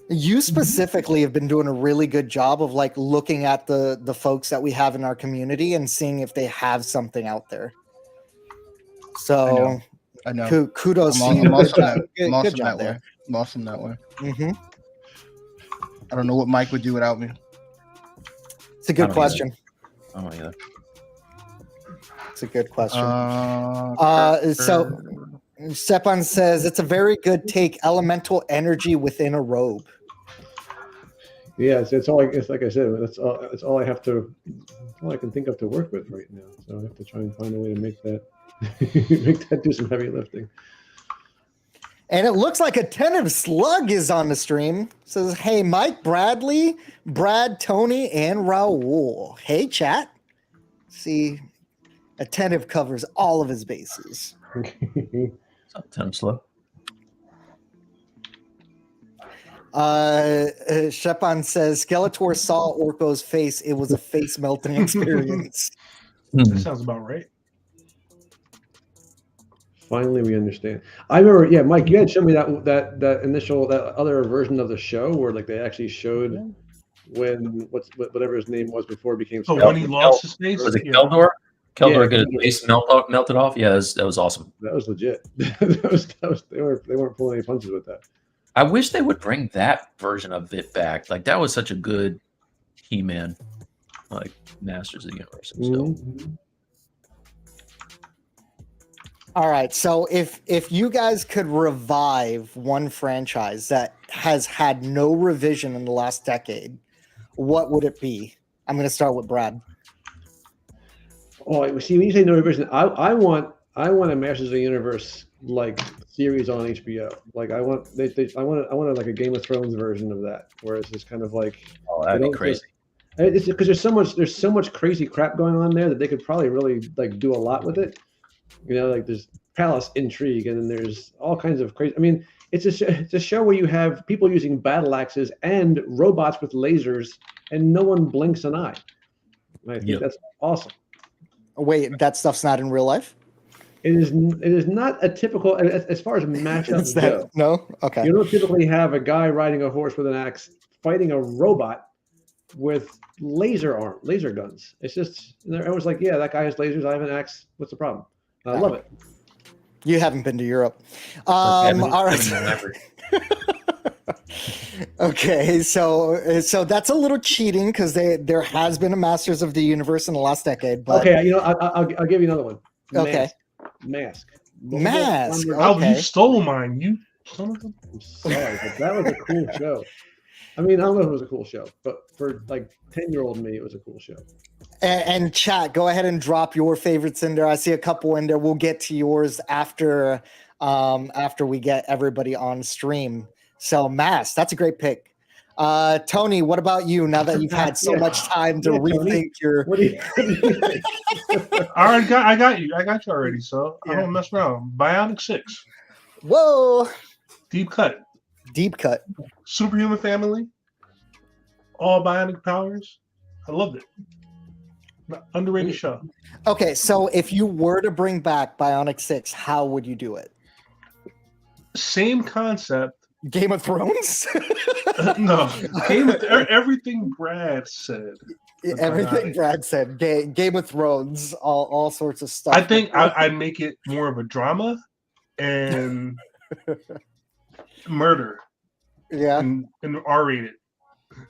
you specifically have been doing a really good job of like looking at the folks that we have in our community and seeing if they have something out there. So I know. Kudos to you. I'm awesome that way. Mm-hmm. I don't know what Mike would do without me. It's a good question. I don't either. It's a good question. So Stepan says it's a very good take. Elemental energy within a robe. Yeah, it's all. It's like I said. It's all I have to. All I can think of to work with right now. So I have to try and find a way to make that do some heavy lifting. And it looks like Attentive Slug is on the stream. It says, hey, Mike, Bradley, Brad, Tony, and Raul. Hey, chat. See, Attentive covers all of his bases. Attentive Slug. Shepan says Skeletor saw Orko's face. It was a face melting experience. That sounds about right. Finally, we understand. I remember, yeah, Mike, you had shown me that initial that other version of the show where like they actually showed when whatever his name was before it became. Oh, when he lost his face. Was it Keldor? Keldor got his face melted off. Yeah, that was awesome. That was legit. They weren't pulling any punches with that. I wish they would bring that version of it back. Like that was such a good He-Man, like Masters of the Universe and stuff. All right, so if you guys could revive one franchise that has had no revision in the last decade, what would it be? I'm going to start with Brad. Oh, see, when you say no revision, I want a Masters of the Universe like series on HBO. Like I want like a Game of Thrones version of that, where it's just kind of like that'd be crazy. It's because there's so much crazy crap going on there that they could probably really like do a lot with it. You know, like there's palace intrigue, and then there's all kinds of crazy. I mean, it's a show where you have people using battle axes and robots with lasers, and no one blinks an eye. And I think that's awesome. Wait, that stuff's not in real life? It is not a typical as far as matchups go. No, okay. You don't typically have a guy riding a horse with an axe fighting a robot with laser guns. It's just everyone's like, yeah, that guy has lasers. I have an axe. What's the problem? I love it. You haven't been to Europe. All right. Okay, so that's a little cheating because there has been a Masters of the Universe in the last decade. But okay, you know, I'll give you another one. Okay. Mask. Oh, you stole mine. You son of a. I'm sorry, but that was a cool show. I mean, I don't know if it was a cool show, but for like 10-year-old me, it was a cool show. And chat, go ahead and drop your favorites in there. I see a couple in there. We'll get to yours after we get everybody on stream. So Mask, that's a great pick. Tony, what about you? Now that you've had so much time to rethink your. What do you think? I got you. I got you already. So I don't mess around. Bionic 6. Whoa. Deep cut. Superhuman family. All bionic powers. I loved it. Underrated show. Okay, so if you were to bring back Bionic 6, how would you do it? Same concept. Game of Thrones? No. Everything Brad said. Everything Brad said. Game of Thrones, all sorts of stuff. I think I'd make it more of a drama and murder. Yeah. And R-rated.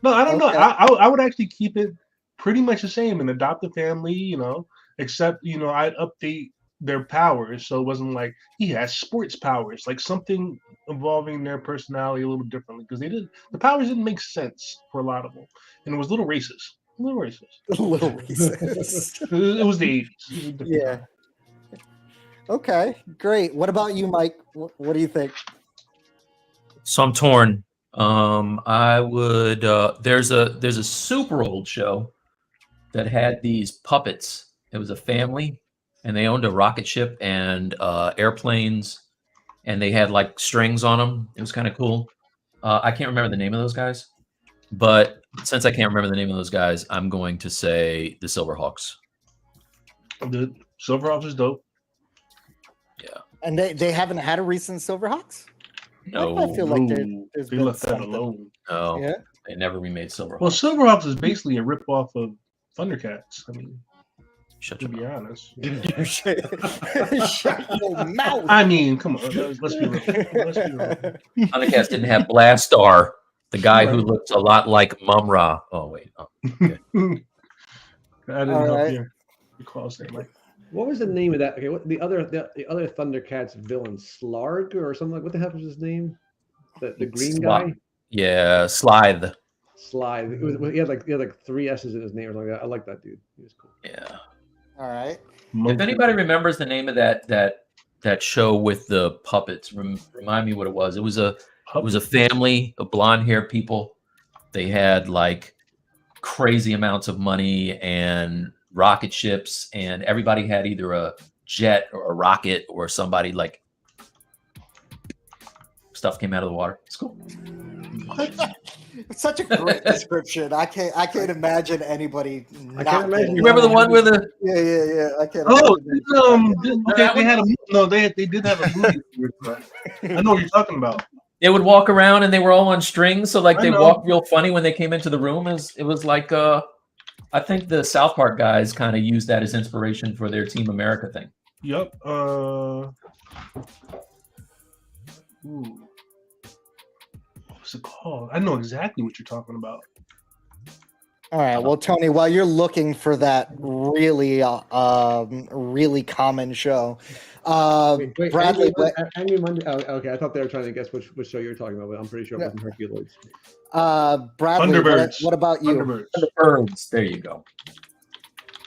No, I don't know. I would actually keep it pretty much the same and adopt a family, you know, except, you know, I'd update their powers. So it wasn't like he has sports powers, like something involving their personality a little differently because the powers didn't make sense for a lot of them. And it was a little racist. It was the 80s. Yeah. Okay, great. What about you, Mike? What do you think? So I'm torn. I would. There's a super old show that had these puppets. It was a family, and they owned a rocket ship and airplanes, and they had like strings on them. It was kind of cool. I can't remember the name of those guys, but since I can't remember the name of those guys, I'm going to say the Silverhawks. The Silverhawks is dope. Yeah. And they haven't had a recent Silverhawks? No. I feel like there's they been left that something. alone. No. Yeah. They never remade Silverhawks. Well, Silverhawks is basically a ripoff of Thundercats. I mean, shut to your be mouth. honest. Shut your mouth. I mean, come on. Let's be real. Thundercats didn't have Blastar, the guy who looks a lot like Mum-Ra. Oh wait. Oh, okay. I didn't help you. You close there, Mike. What was the name of that? Okay, what the other Thundercats villain, Slarg or something like? What the heck was his name? The green guy. Yeah, Slithe. Slide. He had like 3 S's in his name or something like that. I like that dude. He was cool. Yeah. All right. If anybody remembers the name of that show with the puppets, remind me what it was. It was a family of blonde-haired people. They had like crazy amounts of money and rocket ships, and everybody had either a jet or a rocket or somebody like stuff came out of the water. It's cool. Such a great description. I can't imagine anybody. I can't imagine. You remember the one with the? Yeah. I can't. Oh, imagine they did have a movie. I know what you're talking about. They would walk around and they were all on strings, so like I they know. walked real funny when they came into the room. It was like I think the South Park guys kind of used that as inspiration for their Team America thing. Yep. What's it called? I know exactly what you're talking about. All right. Well, Tony, while you're looking for that really common show, Wait, Bradley. Angry Monday. Oh, okay, I thought they were trying to guess which show you're talking about, but I'm pretty sure it wasn't Herculoids. Bradley, Thunderbirds. what about you? Thunderbirds. Thunderbirds. There you go.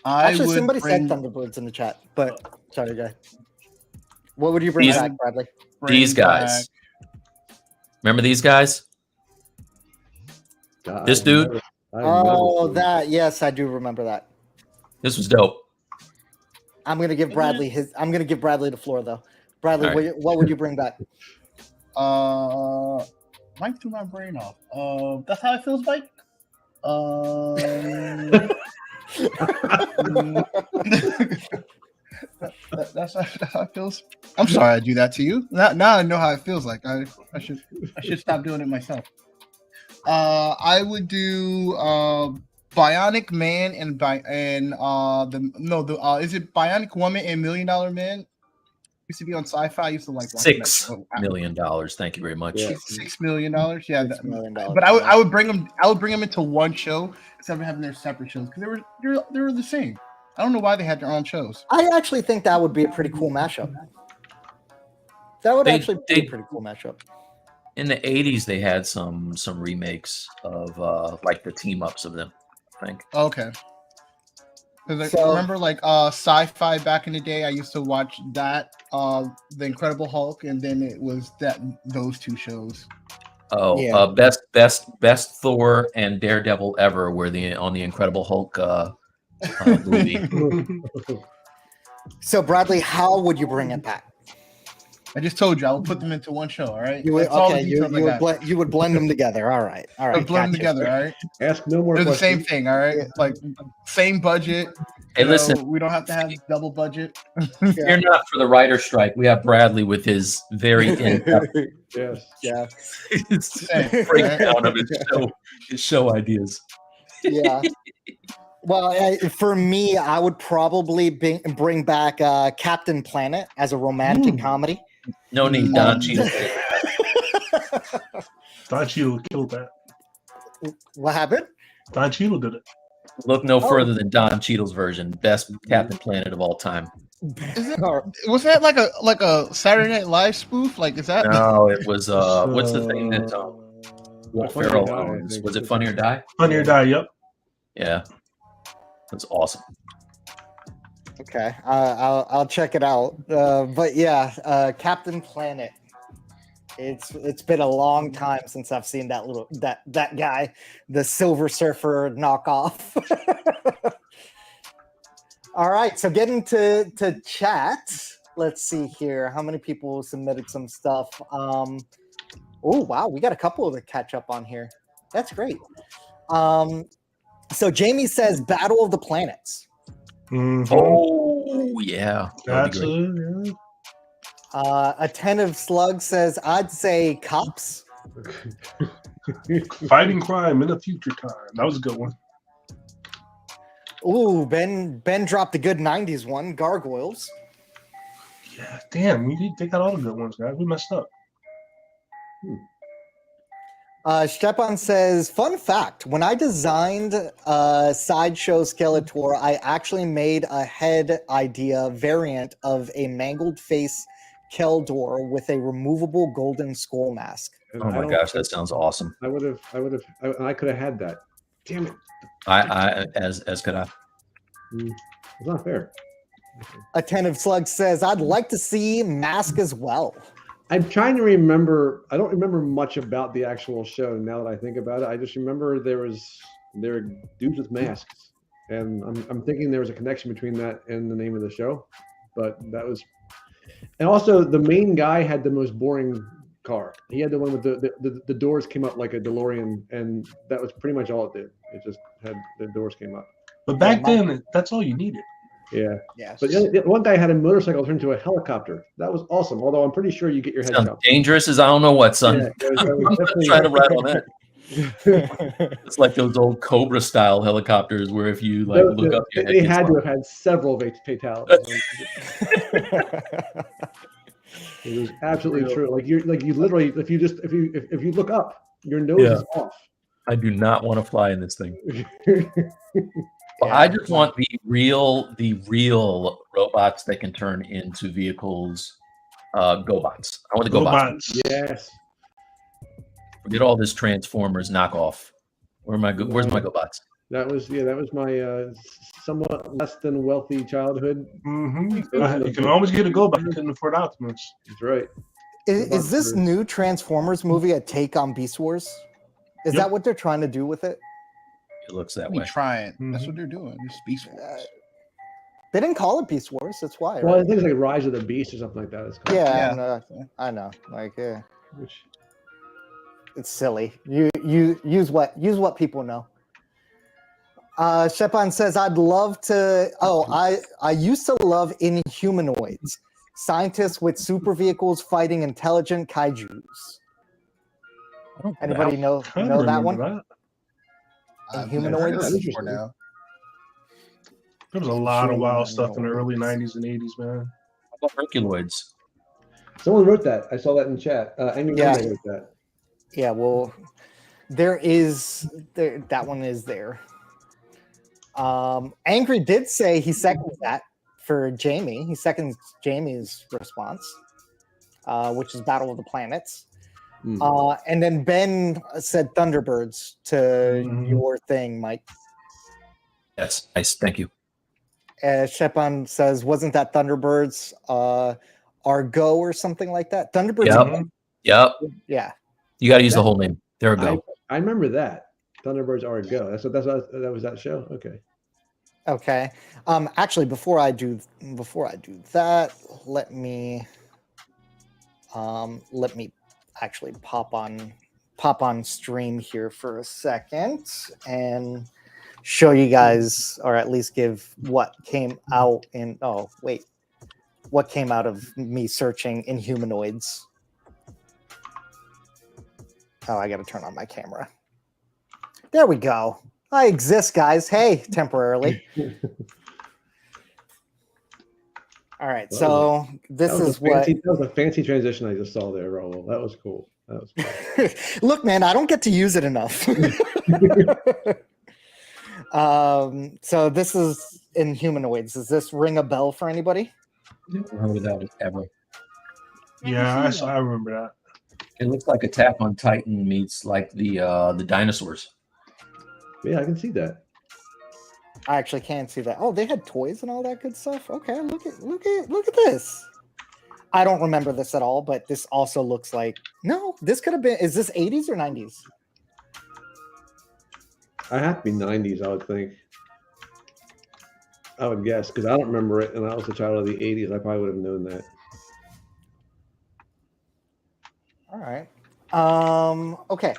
Actually, somebody said Thunderbirds in the chat, but sorry, guy. What would you bring back, Bradley? These guys. Remember these guys? This dude. Yes, I do remember that. This was dope. I'm gonna give Bradley the floor though. Bradley, Right. what would you bring back? Mike threw my brain off. That's how it feels, Mike. That's how it feels. I'm sorry I do that to you. Now I know how it feels like. I should stop doing it myself. I would do Bionic Man and is it Bionic Woman and $1 Million Man? Used to be on Sci-Fi. I used to like $6 million. Thank you very much. Yeah. $6 million. Yeah, $6 million. but I would bring them. I would bring them into one show instead of having their separate shows because they were the same. I don't know why they had their own shows. I actually think that would be a pretty cool mashup. That would be a pretty cool mashup. In the 80s, they had some remakes of like the team ups of them, I think. Okay. Because I remember like Sci-Fi back in the day, I used to watch that, The Incredible Hulk, and then it was those two shows. Oh, Yeah. best Thor and Daredevil ever were on the Incredible Hulk movie. So Bradley, how would you bring it back? I just told you I would put them into one show. All right. You would, That's all the okay, details I got. you would blend them together. All right. I'd blend them together. All right. Ask no more They're the questions. same thing. All right. Yeah. Like same budget. Hey, You know, listen, we don't have to have double budget. you're not for the writer strike. We have Bradley with his very in-depth Yes. Yeah. breakdown of his show ideas. Yeah. Well, for me, I would probably bring back Captain Planet as a romantic comedy. No need, Don Cheadle. Don Cheadle killed that. What happened? Don Cheadle did it. Look no further than Don Cheadle's version. Best Captain Planet of all time. Was that like a Saturday Night Live spoof? Like, is that? No, it was what's the thing that Will Funny or Ferrell Die, I owns? think. Was it Funny or Die? Funny or Die. Yep. Yeah, that's awesome. Okay, I'll check it out. But yeah, Captain Planet. It's been a long time since I've seen that guy, the Silver Surfer knockoff. All right, so getting to chat. Let's see here. How many people submitted some stuff? Oh wow, we got a couple to catch up on here. That's great. So Jamie says Battle of the Planets. Mhm. Oh yeah, that'd That's be great. yeah. Attentive Slug says I'd say Cops. Fighting crime in a future time. That was a good one. Ooh, Ben dropped a good 90s one, Gargoyles. Yeah, damn, they got all the good ones, guys. We messed up. Stepan says, fun fact, when I designed Sideshow Skeletor, I actually made a head idea variant of a mangled face Keldor with a removable golden skull mask. Oh my gosh, that sounds awesome. I could have had that. Damn it. I as could I. It's not fair. Attentive Slug says, I'd like to see Mask as well. I'm trying to remember. I don't remember much about the actual show now that I think about it. I just remember there were dudes with masks, and I'm thinking there was a connection between that and the name of the show. But that was, and also the main guy had the most boring car. He had the one with the doors came up like a DeLorean, and that was pretty much all it did. It just had the doors came up. But back then, that's all you needed. Yeah. Yes. But the one guy had a motorcycle turned into a helicopter. That was awesome. Although I'm pretty sure you get your head Sounds chopped. dangerous as I don't know what, son. Yeah, I'm trying to ride on that. It's like those old Cobra style helicopters where if you like look up, your head they gets had to popped. have had several fatalities. It was absolutely true. Like you literally, if you look up, your nose is off. I do not want to fly in this thing. Well, I just want the real robots that can turn into vehicles, GoBots. I want the GoBots. Yes. Forget all this Transformers knockoff. Where's my GoBots? That was my somewhat less than wealthy childhood. Mm-hmm. You can always get a GoBot. You couldn't afford Optimus. That's right. Is this new Transformers movie a take on Beast Wars? Is that what they're trying to do with it? It looks that We way. trying. That's what they're doing. It's Beast Wars. They didn't call it Beast Wars. That's why. Well, Right? I think it's like Rise of the Beast or something like that. It's called. Yeah, I know. Like, it's silly. You use what people know. Shepan says, "I'd love to." Oh, I used to love Inhumanoids, scientists with super vehicles fighting intelligent kaiju's. Anybody know that one? Inhumanoids. For now. There was a lot of wild stuff in the early 90s and 80s, man. How about Herculoids? Someone wrote that. I saw that in chat. Amy wrote that. Yeah, well, that one is there. Angry did say he seconds that for Jamie. He seconds Jamie's response, which is Battle of the Planets. And then Ben said Thunderbirds to your thing, Mike. Yes, nice. Thank you. Shepan says, wasn't that Thunderbirds Argo or something like that? Thunderbirds. Yep. Yeah. You got to use the whole name. There we go. I remember that. Thunderbirds are a go. That was that show. Okay. Okay. Actually, before I do that, let me actually pop on stream here for a second and show you guys, or at least give what came out what came out of me searching Inhumanoids. Oh, I got to turn on my camera. There we go. I exist, guys. Hey, temporarily. All right, so this is what. That was a fancy transition I just saw there, Raul. That was cool. That was cool. Look, man, I don't get to use it enough. So this is Inhumanoids. Does this ring a bell for anybody? Remember that ever? Yeah, I remember that. It looks like Attack on Titan meets like the dinosaurs. Yeah, I can see that. I actually can't see that. Oh, they had toys and all that good stuff. Okay, look at this. I don't remember this at all, but this also looks like this could have been. Is this 80s or 90s? I have to be 90s, I would think. I would guess because I don't remember it, and I was a child of the 80s. I probably would have known that. All right. Okay.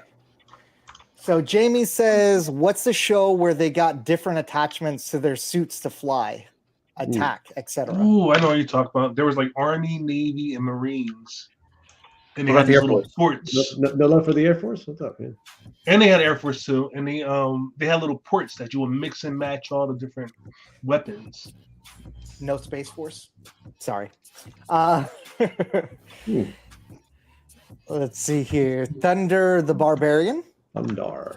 So Jamie says, what's the show where they got different attachments to their suits to fly, attack, etc.? Ooh, I know what you talk about. There was like Army, Navy, and Marines. And they What had about the these Air little Force? ports. No love for the Air Force? What's up, man? And they had Air Force too. And they had little ports that you would mix and match all the different weapons. No Space Force? Sorry. Let's see here. Thunder the Barbarian. Thundar.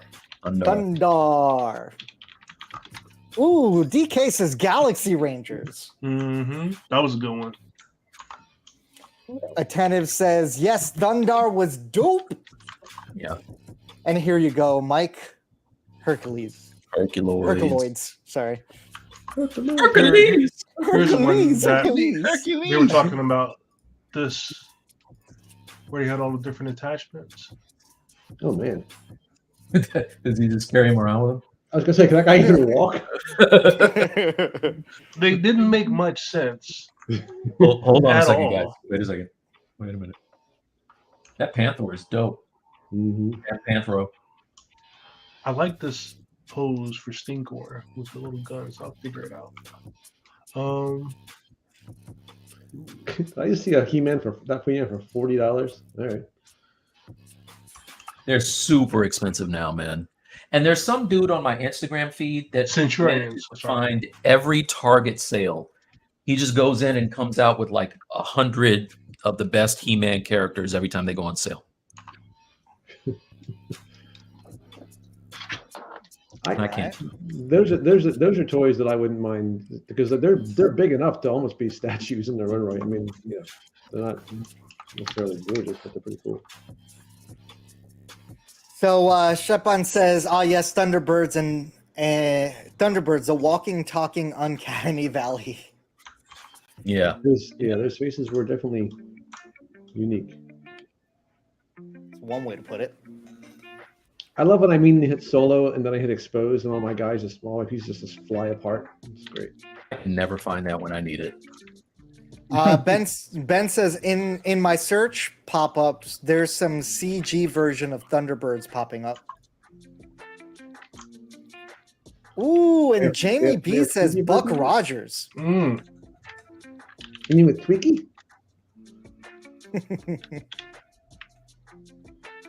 Ooh, DK says Galaxy Rangers. That was a good one. Attentive says, yes, Thundar was dope. Yeah. And here you go, Mike. Herculoids. Sorry. Here's one that Hercules. they were talking about this, where he had all the different attachments. Oh, man. Does he just carry him around with him? I was going to say, can that guy even walk? They didn't make much sense. Hold on a At second, all. guys. Wait a second. Wait a minute. That Panther is dope. Mm-hmm. That Panthro. I like this pose for Stinkor with the little guns. I'll figure it out. I used to see a He-Man for $40. All right. They're super expensive now, man. And there's some dude on my Instagram feed that Centurions. manages to find every Target sale. He just goes in and comes out with like 100 of the best He-Man characters every time they go on sale. I can't. Those are toys that I wouldn't mind because they're big enough to almost be statues in their own right. I mean, yeah, they're not necessarily gorgeous, but they're pretty cool. So Shepan says, "Oh yes, Thunderbirds and Thunderbirds, a walking, talking, uncanny valley." Yeah. Those faces were definitely unique. That's one way to put it. I love when I mean to hit solo and then I hit expose and all my guys, just smaller pieces, just fly apart. It's great. I can never find that when I need it. Ben says in my search pop-ups, there's some CG version of Thunderbirds popping up. Ooh, and Jamie B says Buck Rogers. You mean with Tweaky?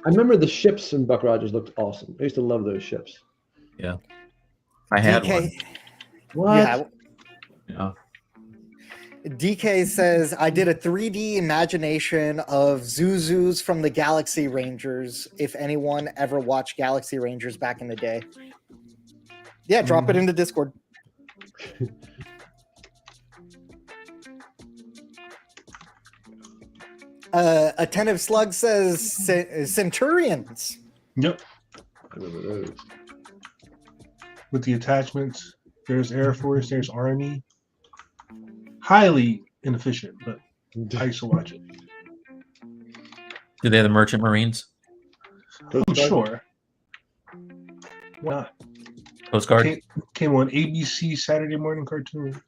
I remember the ships in Buck Rogers looked awesome. I used to love those ships. Yeah. I had DK, one. What? Yeah. DK says, I did a 3D imagination of Zuzus from the Galaxy Rangers, if anyone ever watched Galaxy Rangers back in the day. Yeah, drop it into Discord. Attentive Slug says Centurions. Yep. I remember those. With the attachments, there's Air Force, there's Army. Highly inefficient, but I used to watch it. Do they have the Merchant Marines? I'm sure. Why not? Coast Guard? Came on ABC Saturday morning cartoon.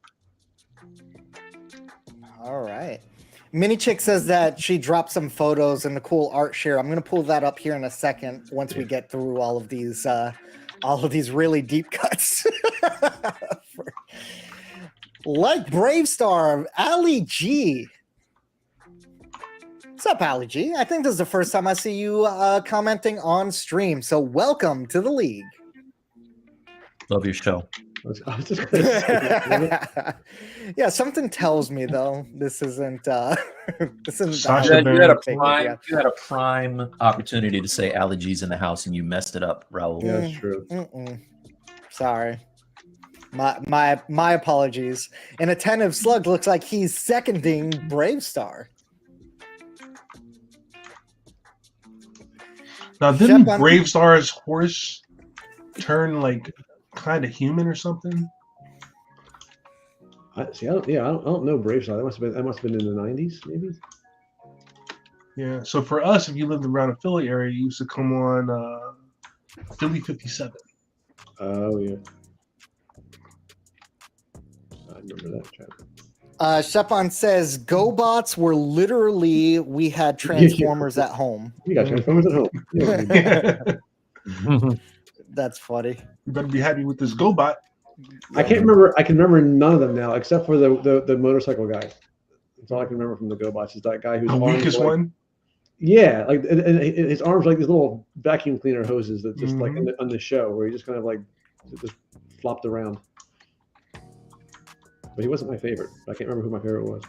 All right. Mini Chick says that she dropped some photos and the cool art share. I'm going to pull that up here in a second once we get through all of these really deep cuts. Like Brave Star, Ali G. What's up, Ali G? I think this is the first time I see you commenting on stream. So welcome to the league. Love your show. I was just gonna Yeah, something tells me though this isn't this isn't Sasha You had Baron. a prime opportunity to say allergies in the house and you messed it up, Raul. Yeah, that's true. Sorry. My apologies. An Attentive Slug looks like he's seconding Brave Star. Now, didn't Shepan- Brave Star's horse turn like kind of human or something? I don't know Brave Star. That must have been in the 90s, maybe. Yeah. So for us, if you lived around the Philly area, you used to come on Philly 57. Oh yeah. I remember that channel. Shepan says GoBots were literally we had Transformers at home. You got Transformers at home. Yeah. That's funny. You better be happy with this GoBot. I can't remember. I can remember none of them now, except for the motorcycle guy. That's all I can remember from the GoBots. Is that guy who's The weakest one. Yeah, like and his arms like these little vacuum cleaner hoses that just like on the show where he just kind of like just flopped around. But he wasn't my favorite. I can't remember who my favorite was.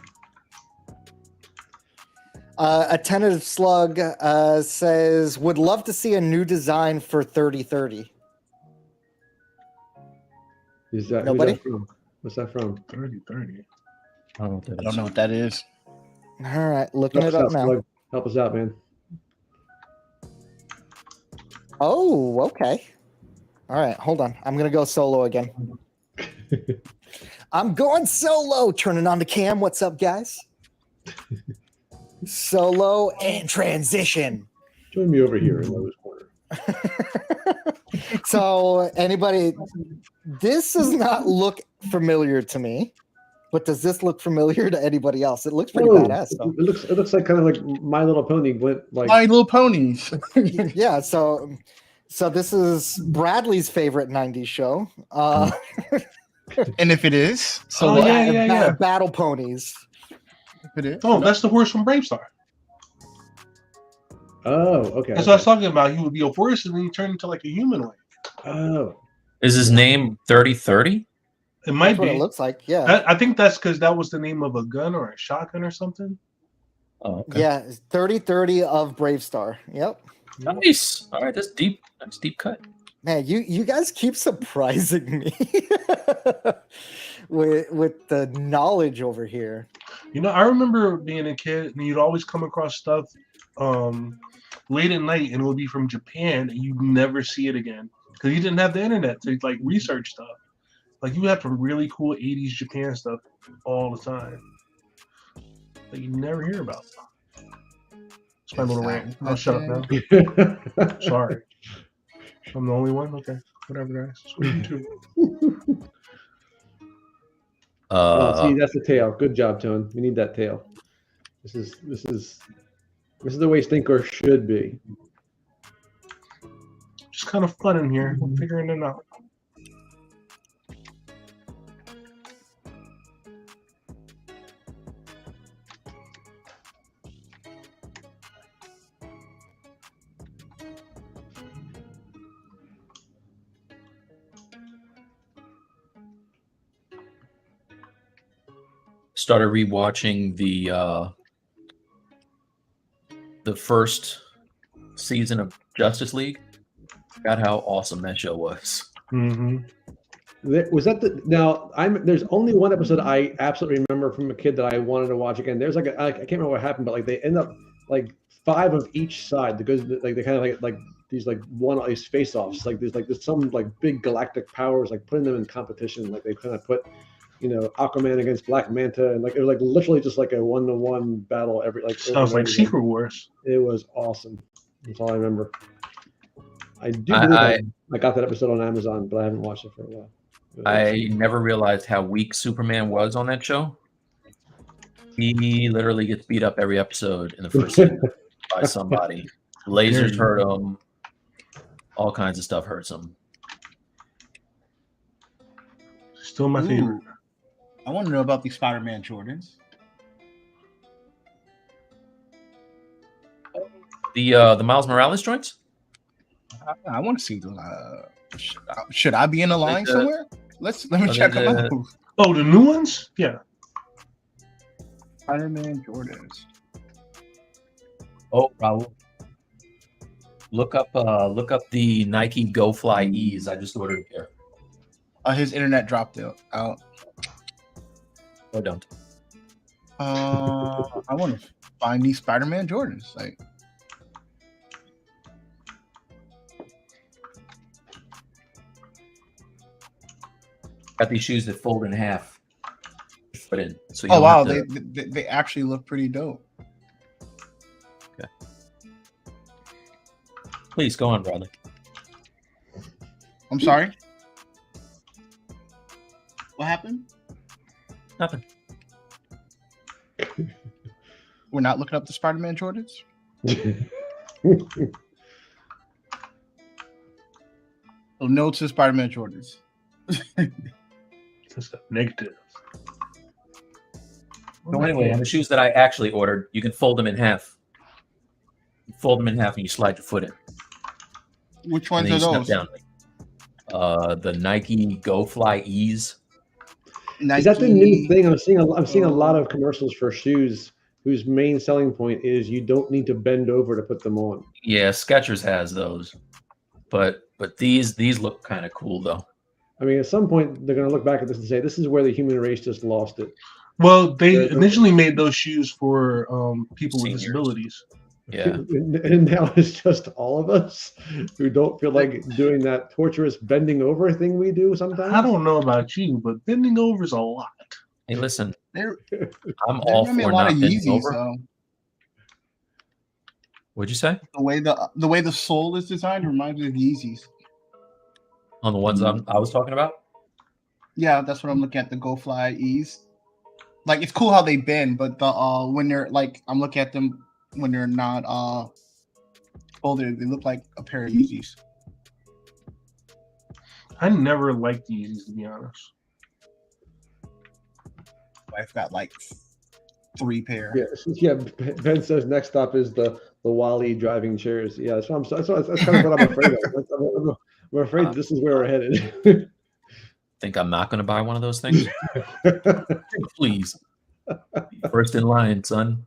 Attentive Slug says would love to see a new design for 3030. Is that Nobody? Who's that from? What's that from? 3030. I don't I don't know what that is. All right, looking Help it us up out, now. Slug. Help us out, man. Oh, okay. All right, hold on. I'm gonna go solo again. I'm going solo. Turning on the cam. What's up, guys? Solo and transition. Join me over here in Lowe's corner. So, anybody, this does not look familiar to me. But does this look familiar to anybody else? It looks pretty badass. Though. It looks like kind of like My Little Pony went like My Little Ponies. Yeah, so this is Bradley's favorite '90s show. And if it is, so Oh, yeah. Battle Ponies. if it is, Oh, that's the horse from Brave Star. Oh, okay. That's what I was talking about. He would be a horse and then he turned into like a humanoid. Oh, Is his name 3030? It might That's what be. it looks like. Yeah. I think that's because that was the name of a gun or a shotgun or something. Oh, okay. Yeah, 3030 of Brave Star. Yep. Nice. All right, that's deep. That's deep cut. Man, you guys keep surprising me with the knowledge over here. You know, I remember being a kid and you'd always come across stuff late at night and it would be from Japan and you'd never see it again because you didn't have the internet to like research stuff. Like you have some really cool 80s Japan stuff all the time that you never hear about. It's my little rant. I'll shut up now. Sorry. I'm the only one? Okay. Whatever, guys. Sweet too. see, that's the tail. Good job, Tone. We need that tail. This is the way Stinker should be. Just kind of fun in here. We're figuring it out. Started rewatching the first season of Justice League. Forgot how awesome that show was. Mm-hmm. Was that the now? There's only one episode I absolutely remember from a kid that I wanted to watch again. There's like I can't remember what happened, but like they end up like 5 of each side because like they kind of like these like these face-offs. Like there's some like big galactic powers like putting them in competition. Like they kind of put Aquaman against Black Manta, and like it was like literally just like a 1-to-1 battle every like. Sounds like Secret Wars. It was awesome. That's all I remember. I do believe I got that episode on Amazon, but I haven't watched it for a while. I never realized how weak Superman was on that show. He literally gets beat up every episode in the first season by somebody. Lasers hurt him. All kinds of stuff hurts him. Still my favorite. I want to know about these Spider-Man Jordans. The Miles Morales joints? I want to see the. Should I be in a line somewhere? Let me check them out. Oh, the new ones? Yeah. Spider-Man Jordans. Oh, Raul. Look up the Nike Go Fly E's. I just ordered a pair. His internet dropped out. Or don't. I want to find these Spider-Man Jordans. Like, got these shoes that fold in half. Put in. So oh wow, they actually look pretty dope. Okay. Please go on, Bradley. I'm sorry. What happened? Nothing. We're not looking up the Spider-Man Jordans? Oh, no to Spider-Man Jordans. Just negative. So anyway, on the shoes that I actually ordered, you can fold them in half. You fold them in half and you slide your foot in. Which ones are those? Down. The Nike Go Fly E's. Is that the new thing? I'm seeing a lot of commercials for shoes whose main selling point is you don't need to bend over to put them on. Yeah, Skechers has those, but these look kind of cool though. I mean, at some point they're going to look back at this and say this is where the human race just lost it. Well, they initially made those shoes for people with disabilities. Yeah, and now it's just all of us who don't feel like doing that torturous bending over thing we do sometimes. I don't know about you, but bending over is a lot. Hey, listen, I'm all for not bending over. So. What'd you say? The way the sole is designed reminds me of Yeezys. On the ones I was talking about? Yeah, that's what I'm looking at. The Go Fly E's. Like it's cool how they've been, but the when they're like I'm looking at them when they're not older, they look like a pair of Yeezys. I never liked Yeezys, to be honest. I've got like 3 pair. Yeah. Ben says next stop is the Wally driving chairs. Yeah, that's kind of what I'm afraid of. I'm afraid this is where we're headed. Think I'm not going to buy one of those things? Please. First in line, son.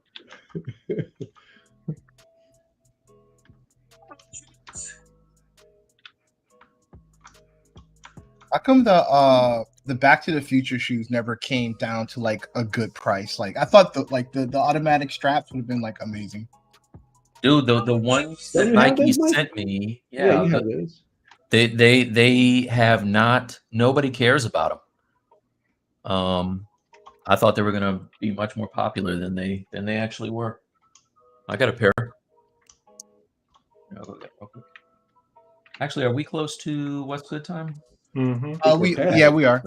How come the Back to the Future shoes never came down to like a good price? Like I thought the automatic straps would have been like amazing. Dude, the ones that Nike sent me, yeah, you have those. They have not. Nobody cares about them. I thought they were going to be much more popular than they actually were. I got a pair. I'll go get it real quick. Actually, are we close to what's good time? Mm-hmm. We are.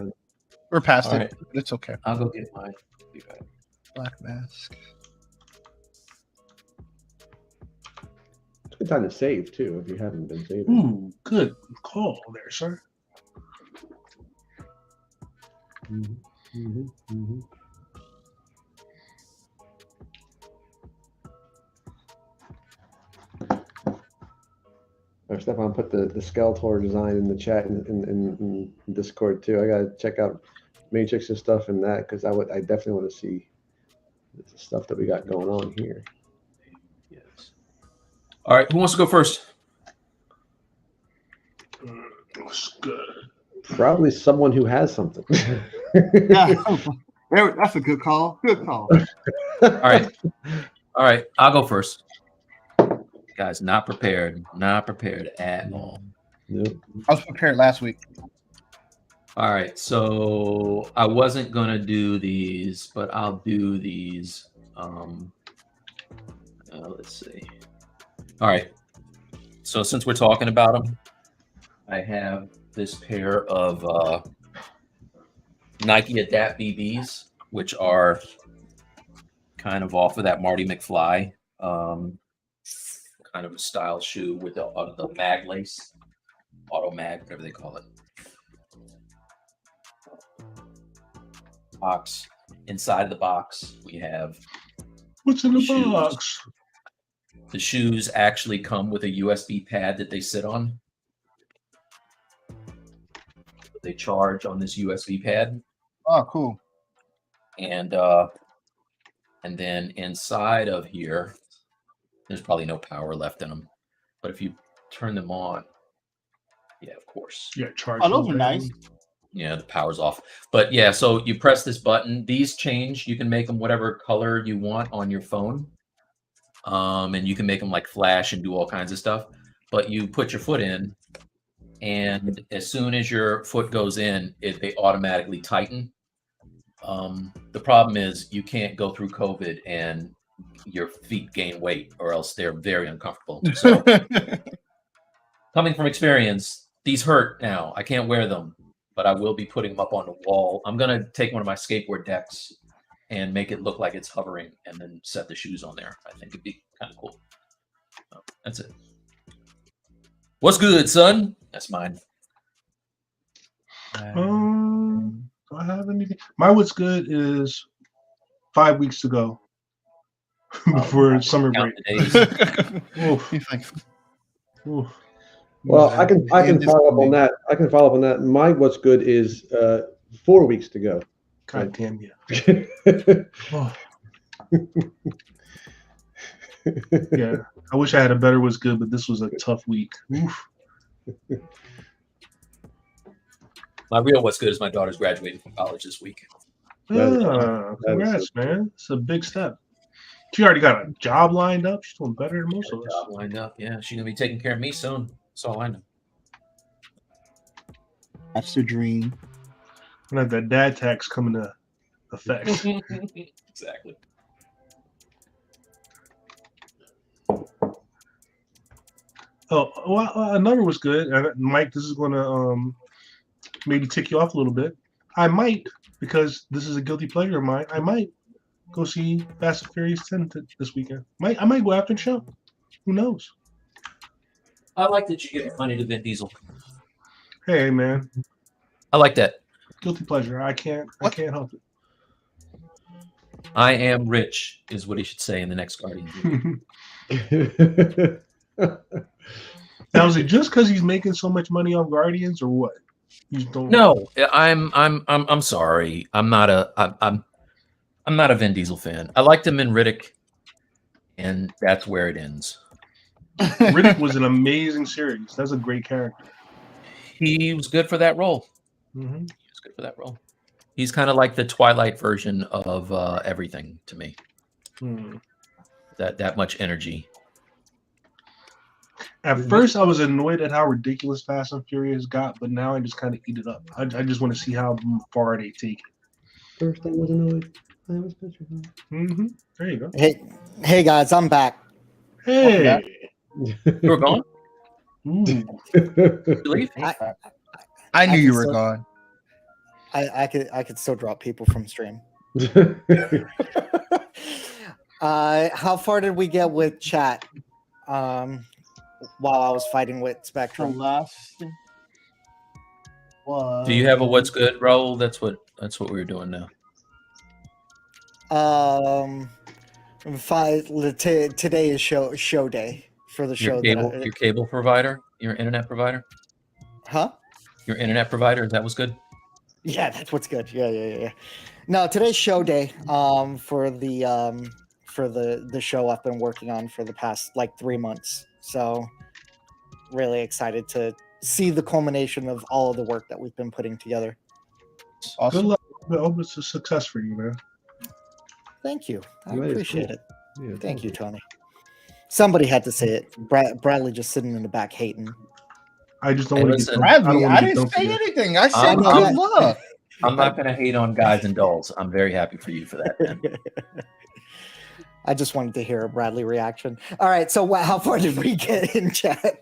We're past All it. right. It's okay. I'll go get mine. Be back. Black mask. It's a good time to save too if you haven't been saving. Ooh, good call there, sir. Or Stefan put the Skeletor design in the chat in Discord too. I gotta check out Matrix's stuff in that because I definitely want to see the stuff that we got going on here. Yes. All right, who wants to go first? Looks good. Probably someone who has something. Yeah, that's a good call. Good call. All right. I'll go first. Guys, not prepared at all. Nope. I was prepared last week. All right, so I wasn't gonna do these, but I'll do these. Let's see. All right, so since we're talking about them, I have this pair of Nike Adapt BBs, which are kind of off of that Marty McFly kind of a style shoe with the mag lace, auto mag, whatever they call it. Box. Inside of the box, we have what's in the shoes. box. The shoes actually come with a USB pad that they sit on. They charge on this USB pad. Oh, cool. And then inside of here, there's probably no power left in them. But if you turn them on, yeah, of course. Yeah, charge. Oh, those are nice. Yeah, the power's off. But yeah, so you press this button. These change. You can make them whatever color you want on your phone. And you can make them like flash and do all kinds of stuff. But you put your foot in, and as soon as your foot goes in, they automatically tighten. The problem is you can't go through COVID and your feet gain weight, or else they're very uncomfortable. So coming from experience, these hurt now. I can't wear them, but I will be putting them up on the wall. I'm going to take one of my skateboard decks and make it look like it's hovering and then set the shoes on there. I think it'd be kind of cool. So that's it. What's good, son? That's mine. Do I have anything? My what's good is 5 weeks to go before summer break. Oof. Oof. Well, I can follow up on that. I can follow up on that. My what's good is 4 weeks to go. God damn you. Oh. Yeah, I wish I had a better what's good, but this was a tough week. Oof. My real what's good is my daughter's graduating from college this week. Congrats, man. It's a big step. She already got a job lined up. She's doing better than most of us. Job lined up, yeah. She's gonna be taking care of me soon. That's all I know. That's the dream. And have that dad tax come into effect. Exactly. Oh, well, another was good. Mike, this is going to maybe tick you off a little bit. I might because this is a guilty pleasure of mine, I might go see Fast and Furious 10 this weekend. I might go after the show. Who knows? I like that you give money to Vin Diesel. Hey, man. I like that. Guilty pleasure. I can't help it. I am rich is what he should say in the next Guardians movie. Now, is it just because he's making so much money off Guardians, or what? You just don't. No, I'm sorry. I'm not a Vin Diesel fan. I liked him in Riddick, and that's where it ends. Riddick was an amazing series. That's a great character. He was good for that role. Mm-hmm. He was good for that role. He's kind of like the Twilight version of everything to me. That much energy. At first, I was annoyed at how ridiculous Fast and Furious got, but now I just kind of eat it up. I just want to see how far they take it. First, I was annoyed. I was petrified. Mm-hmm. There you go. Hey guys, I'm back. Hey. You were gone? Ooh. You leave? I knew I you can were still- gone. I could still drop people from stream. How far did we get with chat? While I was fighting with The Spectrum. last was. Do you have a what's good, Raul? That's what we were doing now. Today is show day for the show. Your cable provider, your internet provider, Huh? your internet provider. That was good. Yeah, that's what's good. Yeah. No, today's show day. For the show I've been working on for the past 3 months. So really excited to see the culmination of all of the work that we've been putting together. Awesome. Good luck. I hope it's a success for you, man. Thank you. I That is appreciate cool. it. Yeah, Thank you, Tony. Somebody had to say it. Bradley just sitting in the back hating. I just don't Hey, want to listen, get dumped. Bradley, wanna I get didn't dumped say again. anything. I said I'm good not- luck. I'm not going to hate on guys and dolls. I'm very happy for you for that, man. I just wanted to hear a Bradley reaction. All right, so how far did we get in chat?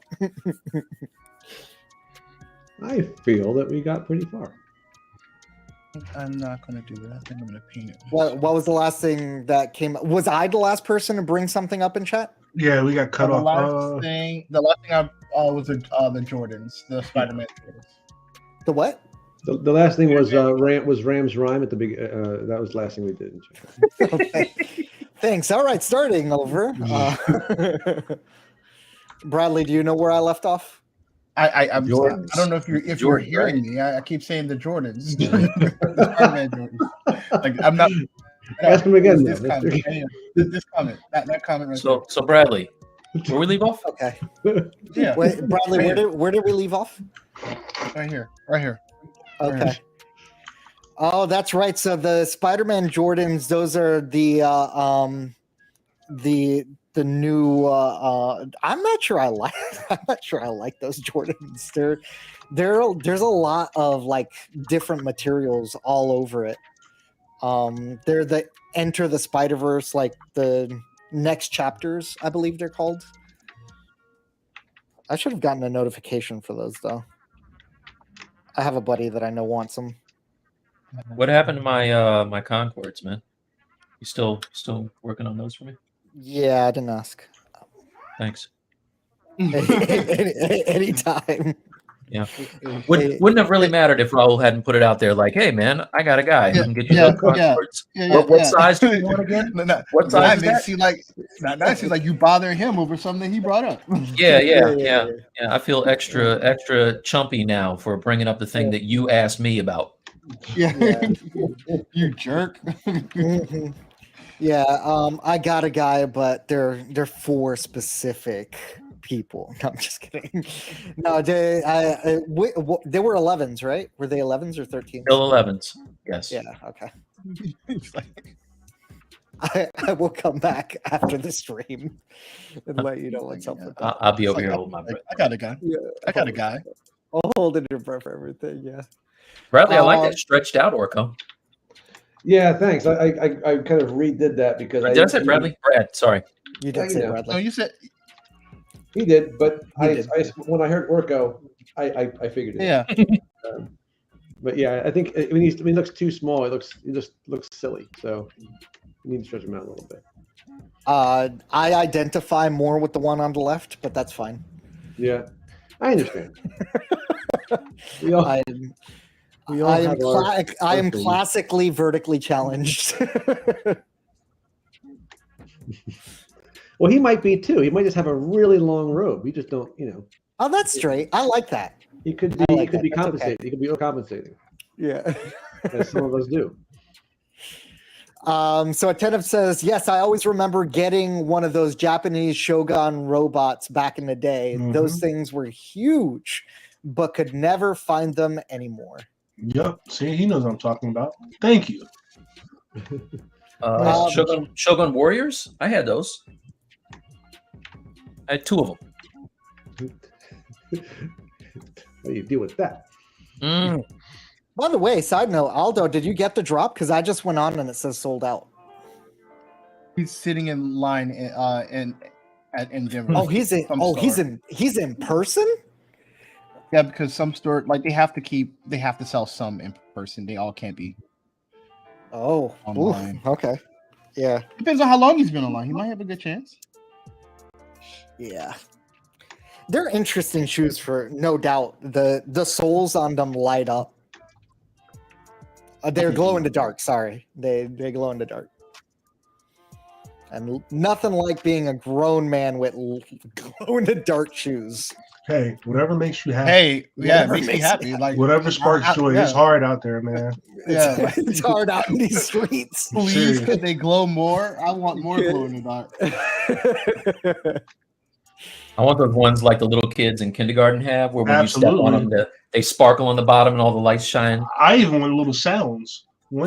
I feel that we got pretty far. I'm not gonna do that. I think I'm gonna paint it. What was the last thing that came up? Was I the last person to bring something up in chat? Yeah, we got cut The off. last thing I was the Jordans, the Spider-Man Jordans. The what? The last thing was Ram's rhyme at the big. That was the last thing we did. Okay. Thanks. All right, starting over. Bradley, do you know where I left off? I don't know if you're Jordans, hearing me. I keep saying the Jordans. The Spider-Man Jordans. Like I'm not. Ask him again. This comment. This comment. That comment right So Bradley, where we leave off? Okay. there. Yeah. Wait, Bradley, where did we leave off? Right here. Right here. Okay. Oh, that's right. So the Spider-Man Jordans, those are the new I'm not sure I like those Jordans. There's a lot of different materials all over it. They're the Enter the Spider-Verse, the next chapters, I believe they're called. I should have gotten a notification for those though. I have a buddy that I know wants them. What happened to my my Concords, man? You still working on those for me? Yeah, I didn't ask. Thanks. Anytime. Yeah. Wouldn't have really mattered if Raul hadn't put it out there like, hey, man, I got a guy who can get you those Concords. What size do you want again? What size is that? Now it seems like you bothering him over something he brought up. Yeah. I feel extra chumpy now for bringing up the thing that you asked me about. Yeah. You jerk. Mhm. Yeah, I got a guy, but they're for specific people. No, I'm just kidding. No, they were 11s, right? Were they 11s or 13s? Still 11s. Yes. Yeah. Okay. I will come back after the stream and let you know what's up with that. I'll be over here holding my breath. I got a guy. Yeah, I got a guy. I'll hold it in breath for everything. Yeah. Bradley, I like that stretched out Orco. Yeah, thanks. I kind of redid that because Did I say Bradley? Brad, sorry. You did say Bradley. No, you said he did, but He did. when I heard Orco, I figured it. yeah. But yeah, I think when he looks too small, it just looks silly. So you need to stretch him out a little bit. I identify more with the one on the left, but that's fine. Yeah, I understand. We all, I have I am things. classically vertically challenged. Well, he might be too. He might just have a really long robe. We just don't, Oh, that's straight. I like that. He could be. like He could that. be That's compensating. okay. He could be overcompensating, Yeah. as some of us do. So Attentive says, yes, I always remember getting one of those Japanese Shogun robots back in the day. Those things were huge, but could never find them anymore. Yep. See, he knows what I'm talking about. Thank you. Shogun Warriors? I had those. I had 2 of them. What do you do with that? By the way, side note, Aldo, did you get the drop? Because I just went on and it says sold out. He's sitting in line in Denver. Oh, he's in person? Yeah, because some store they have to sell some in person. They all can't be. Oh, online. Oof, okay. Yeah. Depends on how long he's been online. He might have a good chance. Yeah. They're interesting shoes for no doubt. The soles on them light up. They're glow in the dark. Sorry, they glow in the dark. And nothing like being a grown man with glow in the dark shoes. Hey, whatever makes you happy. Hey, yeah, it makes me happy. Like whatever sparks joy. It's hard out there, man. Yeah, It's hard out in these streets. Please, could they glow more? I want more glow in the dark. I want those ones like the little kids in kindergarten have, where when you step on them, they sparkle on the bottom and all the lights shine. I even want little sounds. Yeah,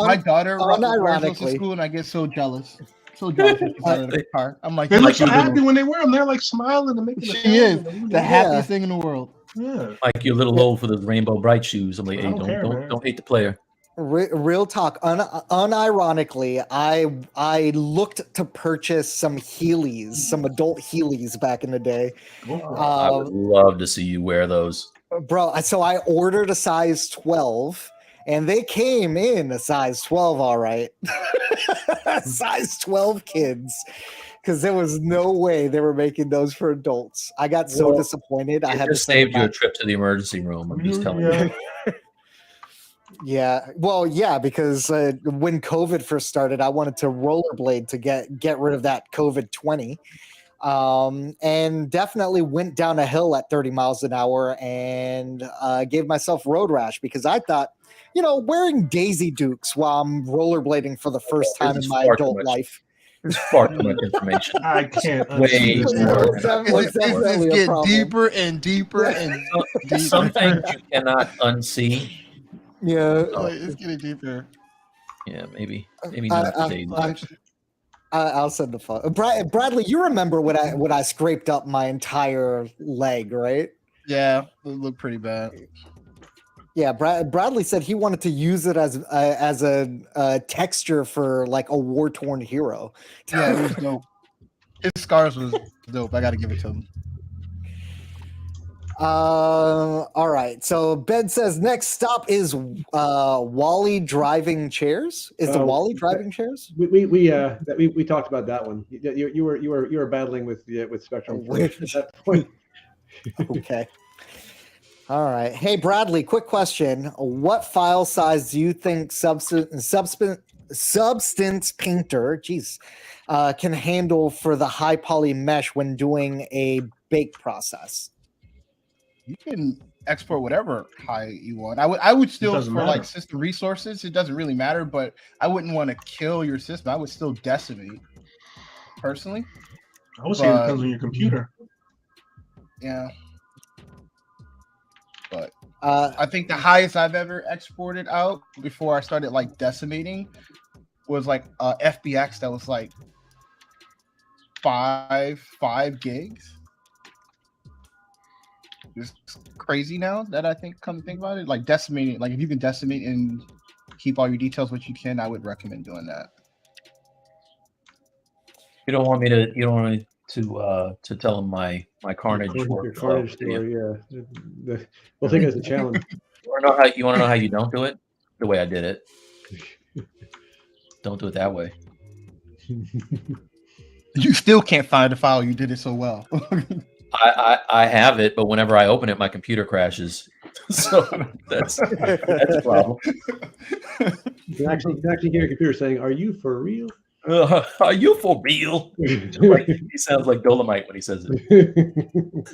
my daughter wears those to unironically. school, and I get so jealous. So jealous when she's out of the car. I'm like, They look so your happy little- when they wear them. They're like smiling and making. she is the happiest thing in the world. Yeah. Like you're a little old for those rainbow bright shoes. I'm like, I hey, don't care, man. don't hate the player. Real talk. Unironically, I looked to purchase some Heelys, some adult Heelys back in the day. I would love to see you wear those. Bro, so I ordered a size 12 and they came in a size 12, all right. Size 12 kids. Because there was no way they were making those for adults. I got so disappointed. I had to saved you a trip to the emergency room. I'm just telling you. Yeah, well, yeah, because when COVID first started, I wanted to rollerblade to get rid of that COVID 20, and definitely went down a hill at 30 miles an hour and gave myself road rash because I thought, wearing Daisy Dukes while I'm rollerblading for the first time in my adult life. There's far too much information. I can't. Way more. It's get deeper and deeper and deeper. Some things you cannot unsee. Yeah, It's getting deeper. Yeah, maybe not today. I'll send the photo. Bradley, you remember when I scraped up my entire leg, right? Yeah, it looked pretty bad. Yeah, Bradley said he wanted to use it as a texture for like a war-torn hero. Yeah, it was dope. His scars was dope. I got to give it to him. All right. So Ben says next stop is Wally driving chairs. Is the Wally driving chairs? We talked about that one. You were battling with Spectrum at that point. Okay. All right. Hey Bradley, quick question. What file size do you think Substance Painter, can handle for the high poly mesh when doing a bake process? You can export whatever high you want. I would still doesn't for matter. like system resources. It doesn't really matter, but I wouldn't want to kill your system. I would still decimate. Personally, I would say it depends on your computer. yeah. But I think the highest I've ever exported out before I started like decimating was like FBX that was like 5 gigs. It's crazy now that I come to think about it. Like decimating, like if you can decimate and keep all your details, which you can, I would recommend doing that. You don't want me to tell him my carnage. Your carnage story, yeah. We'll take it as a challenge. You want to know how you don't do it? The way I did it. Don't do it that way. You still can't find the file. You did it so well. I have it, but whenever I open it, my computer crashes. So that's a problem. You can actually hear your computer saying, "Are you for real? Are you for real?" Like, he sounds like Dolomite when he says it.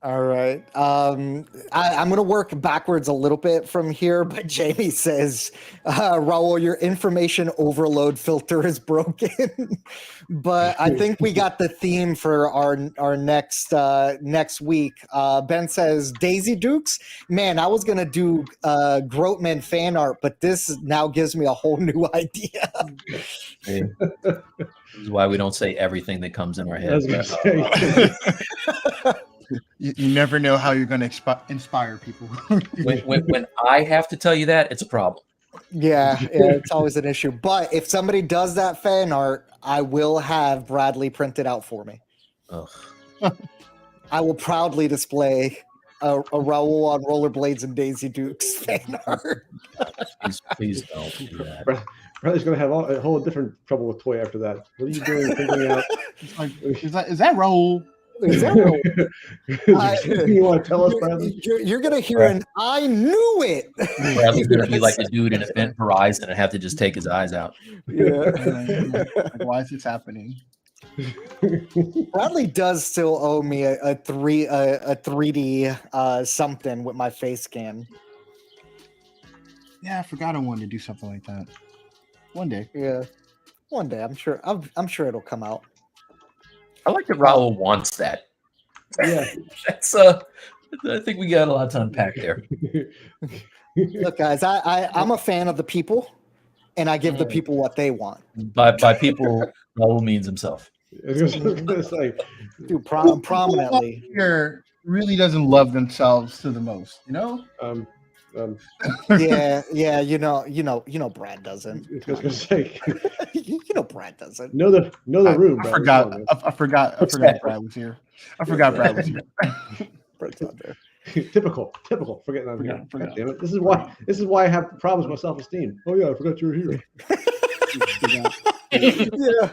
All right. I'm going to work backwards a little bit from here, but Jamie says, Raul, your information overload filter is broken. But I think we got the theme for our next week. Ben says, Daisy Dukes? Man, I was going to do Groatman fan art, but this now gives me a whole new idea. This is why we don't say everything that comes in our heads. You never know how you're going to inspire people. when I have to tell you that, it's a problem. Yeah, it's always an issue. But if somebody does that fan art, I will have Bradley print it out for me. Ugh. I will proudly display a Raul on rollerblades and Daisy Dukes fan art. Please don't do that. Bradley's going to have a whole different trouble with toy after that. What are you doing? Figuring out? Is that Raul? Is that you want to tell us, Bradley? You're going to hear an "I knew it." Bradley's going to be like a dude in Event Horizon and have to just take his eyes out. Yeah. Like, why is this happening? Bradley does still owe me a 3D something with my face scan. Yeah, I forgot I wanted to do something like that. One day. Yeah, one day. I'm sure it'll come out. I like that Raul wants that. Yeah, That's I think we got a lot to unpack there. Look, guys, I'm a fan of the people, and I give the people what they want. By people, Raul means himself. it's like, Dude, prominently. Here really doesn't love themselves to the most, you know? Yeah, you know, Brad doesn't. I was gonna say, you know, Brad doesn't. know the room. I forgot Brad was here. I forgot Brad was here. Brad's not there. Typical. Forgetting I'm here. Forgot. Damn it. This is why I have problems with my self-esteem. Oh yeah, I forgot you were here. Yeah.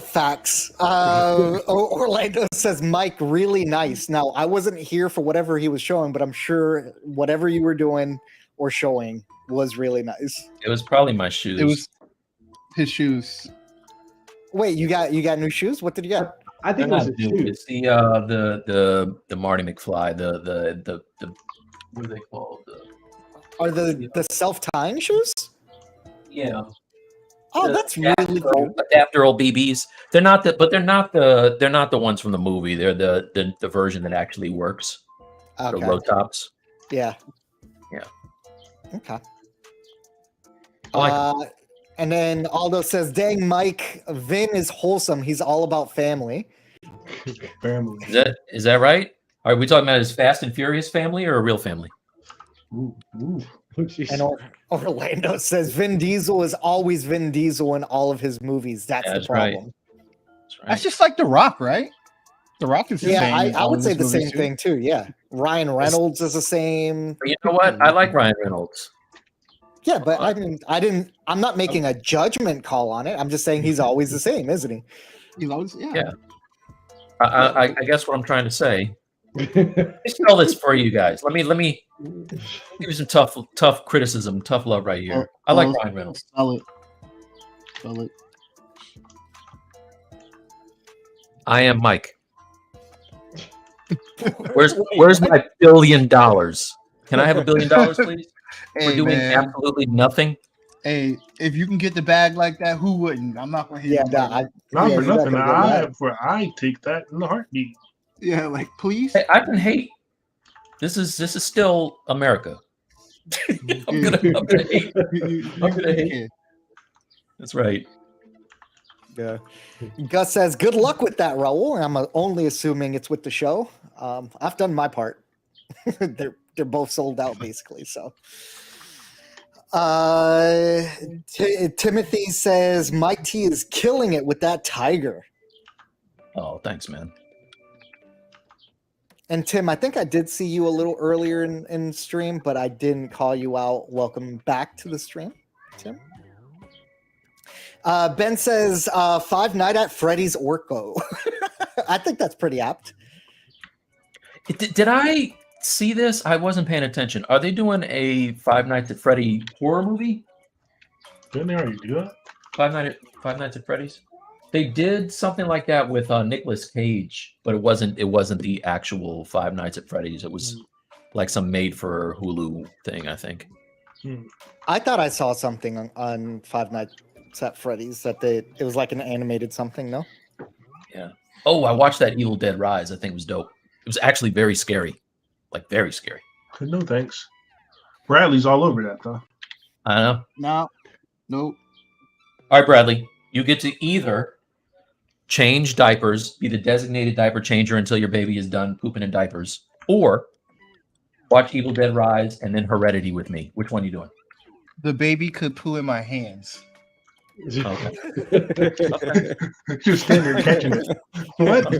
Facts. Orlando says, Mike, really nice. Now, I wasn't here for whatever he was showing, but I'm sure whatever you were doing or showing was really nice. It was probably my shoes. It was his shoes. Wait, you got new shoes? What did you get? I think it was his shoes. It's the Marty McFly, the what are they called? Are the self-tying shoes? Yeah. Oh, that's really cool. Adapter BBs. They're not the ones from the movie. They're the version that actually works. Okay. The low tops. Yeah. Yeah. Okay. I like them. And then Aldo says, dang, Mike, Vin is wholesome. He's all about family. Family. Is that right? Are we talking about his Fast and Furious family or a real family? Ooh. And Orlando says Vin Diesel is always Vin Diesel in all of his movies. That's the problem. Right. That's right. That's just like The Rock, right? The Rock is the same. I would say the same thing too. Yeah. Ryan Reynolds is the same. You know what? I like Ryan Reynolds. Yeah, but I'm not making a judgment call on it. I'm just saying he's always the same, isn't he? He's always, Yeah. I guess what I'm trying to say. Let's spell this for you guys. Let me give you some tough criticism, tough love right here. I like Ryan Reynolds. Spell it. I am Mike. Where's my $1 billion? Can I have $1 billion, please? We're doing absolutely nothing. Hey, if you can get the bag like that, who wouldn't? I'm not gonna hit you. Not for nothing. I take that in a heartbeat. Yeah, like please. Hey, I can hate. This is still America. I'm gonna hate. That's right. Yeah. Gus says, good luck with that, Raul. I'm only assuming it's with the show. I've done my part. They're both sold out basically. So Timothy says Mike T is killing it with that tiger. Oh, thanks, man. And Tim, I think I did see you a little earlier in stream, but I didn't call you out. Welcome back to the stream, Tim. Ben says Five Nights at Freddy's Orko. I think that's pretty apt. Did I see this? I wasn't paying attention. Are they doing a Five Nights at Freddy horror movie? Didn't they already do that? Five Nights at Freddy's. They did something like that with Nicolas Cage, but it wasn't the actual Five Nights at Freddy's. It was like some made for Hulu thing, I think. I thought I saw something on Five Nights at Freddy's that it was like an animated something. No. Yeah. Oh, I watched that Evil Dead Rise. I think it was dope. It was actually very scary, like very scary. No thanks. Bradley's all over that though. I know. No, nope. All right, Bradley, you get to either change diapers, be the designated diaper changer until your baby is done pooping in diapers, or watch Evil Dead Rise and then Heredity with me. Which one are you doing? The baby could poo in my hands. Okay. Just standing there catching it. What?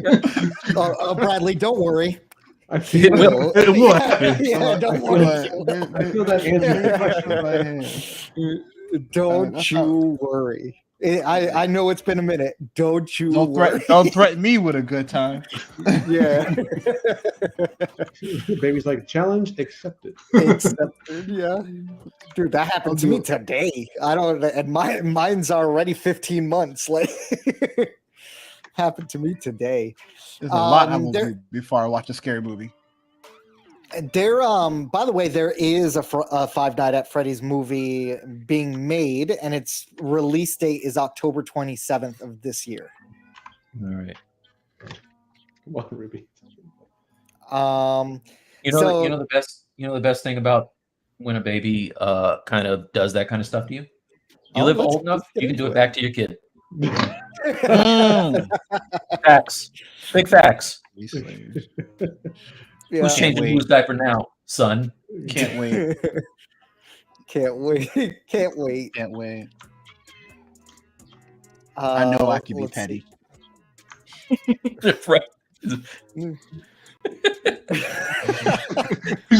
Bradley, don't worry. It will. It will happen. Yeah, don't worry. I feel that answer the question in my hand. Don't you worry. I know it's been a minute. Don't you worry. Don't threaten me with a good time. Yeah. Baby's like, challenge accepted. Accepted, yeah. Dude, that happened to me today. I don't, and mine's already 15 months. Like, happened to me today. There's a lot I will do before I watch a scary movie. There, by the way, there is a Five Nights at Freddy's movie being made, and its release date is October 27th of this year. All right. Come on, Ruby. You know the best thing about when a baby kind of does that kind of stuff to you. You live old enough, you can do it back to your kid. Facts, big facts. Yeah. Who's changing whose diaper now, son? Can't wait. Can't wait. Can't wait. Can't wait. I know I can be petty. He's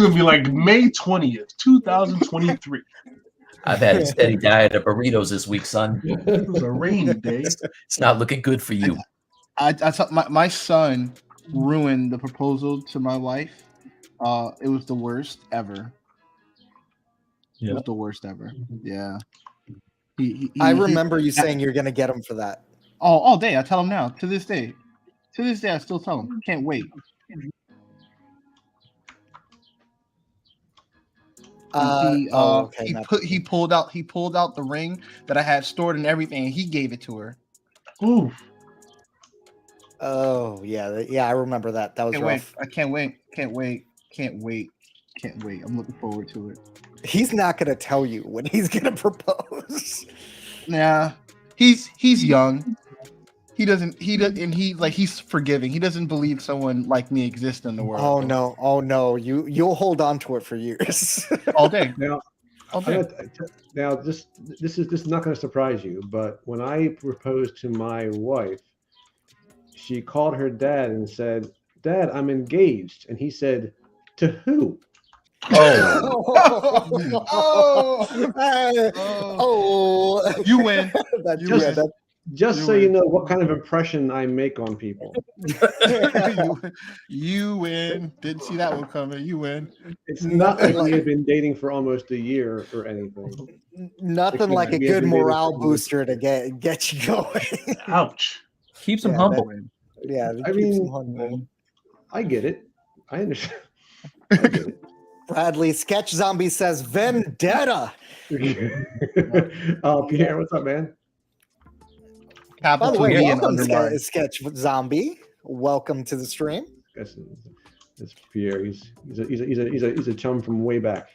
gonna be like May 20th, 2023. I've had a steady diet of burritos this week, son. It was a rainy day. It's not looking good for you. I thought my son ruined the proposal to my wife. It was the worst ever. Yeah. It was the worst ever. Yeah. I remember you saying you're gonna get him for that. All day. I tell him now. To this day, I still tell him. Can't wait. He pulled out the ring that I had stored and everything, and he gave it to her. Ooh. Oh yeah, I remember that. That was rough. I can't wait. I'm looking forward to it. He's not gonna tell you when he's gonna propose. Yeah, he's young. He's forgiving. He doesn't believe someone like me exists in the world. Oh no, you'll hold on to it for years. All day. Now, this is not going to surprise you, but when I proposed to my wife, she called her dad and said, "Dad, I'm engaged," and he said, "To who?" You win. Just so you know what kind of impression I make on people. You win. Didn't see that one coming. You win. It's not like we have been dating for almost a year or anything. Nothing like a good morale booster to get you going. Ouch. Keeps him humble. I mean, I get it. I understand. I get it. Bradley Sketch Zombie says Vendetta. Pierre, what's up, man? By the way, welcome, Sketch Zombie. Welcome to the stream. That's Pierre. He's a chum from way back.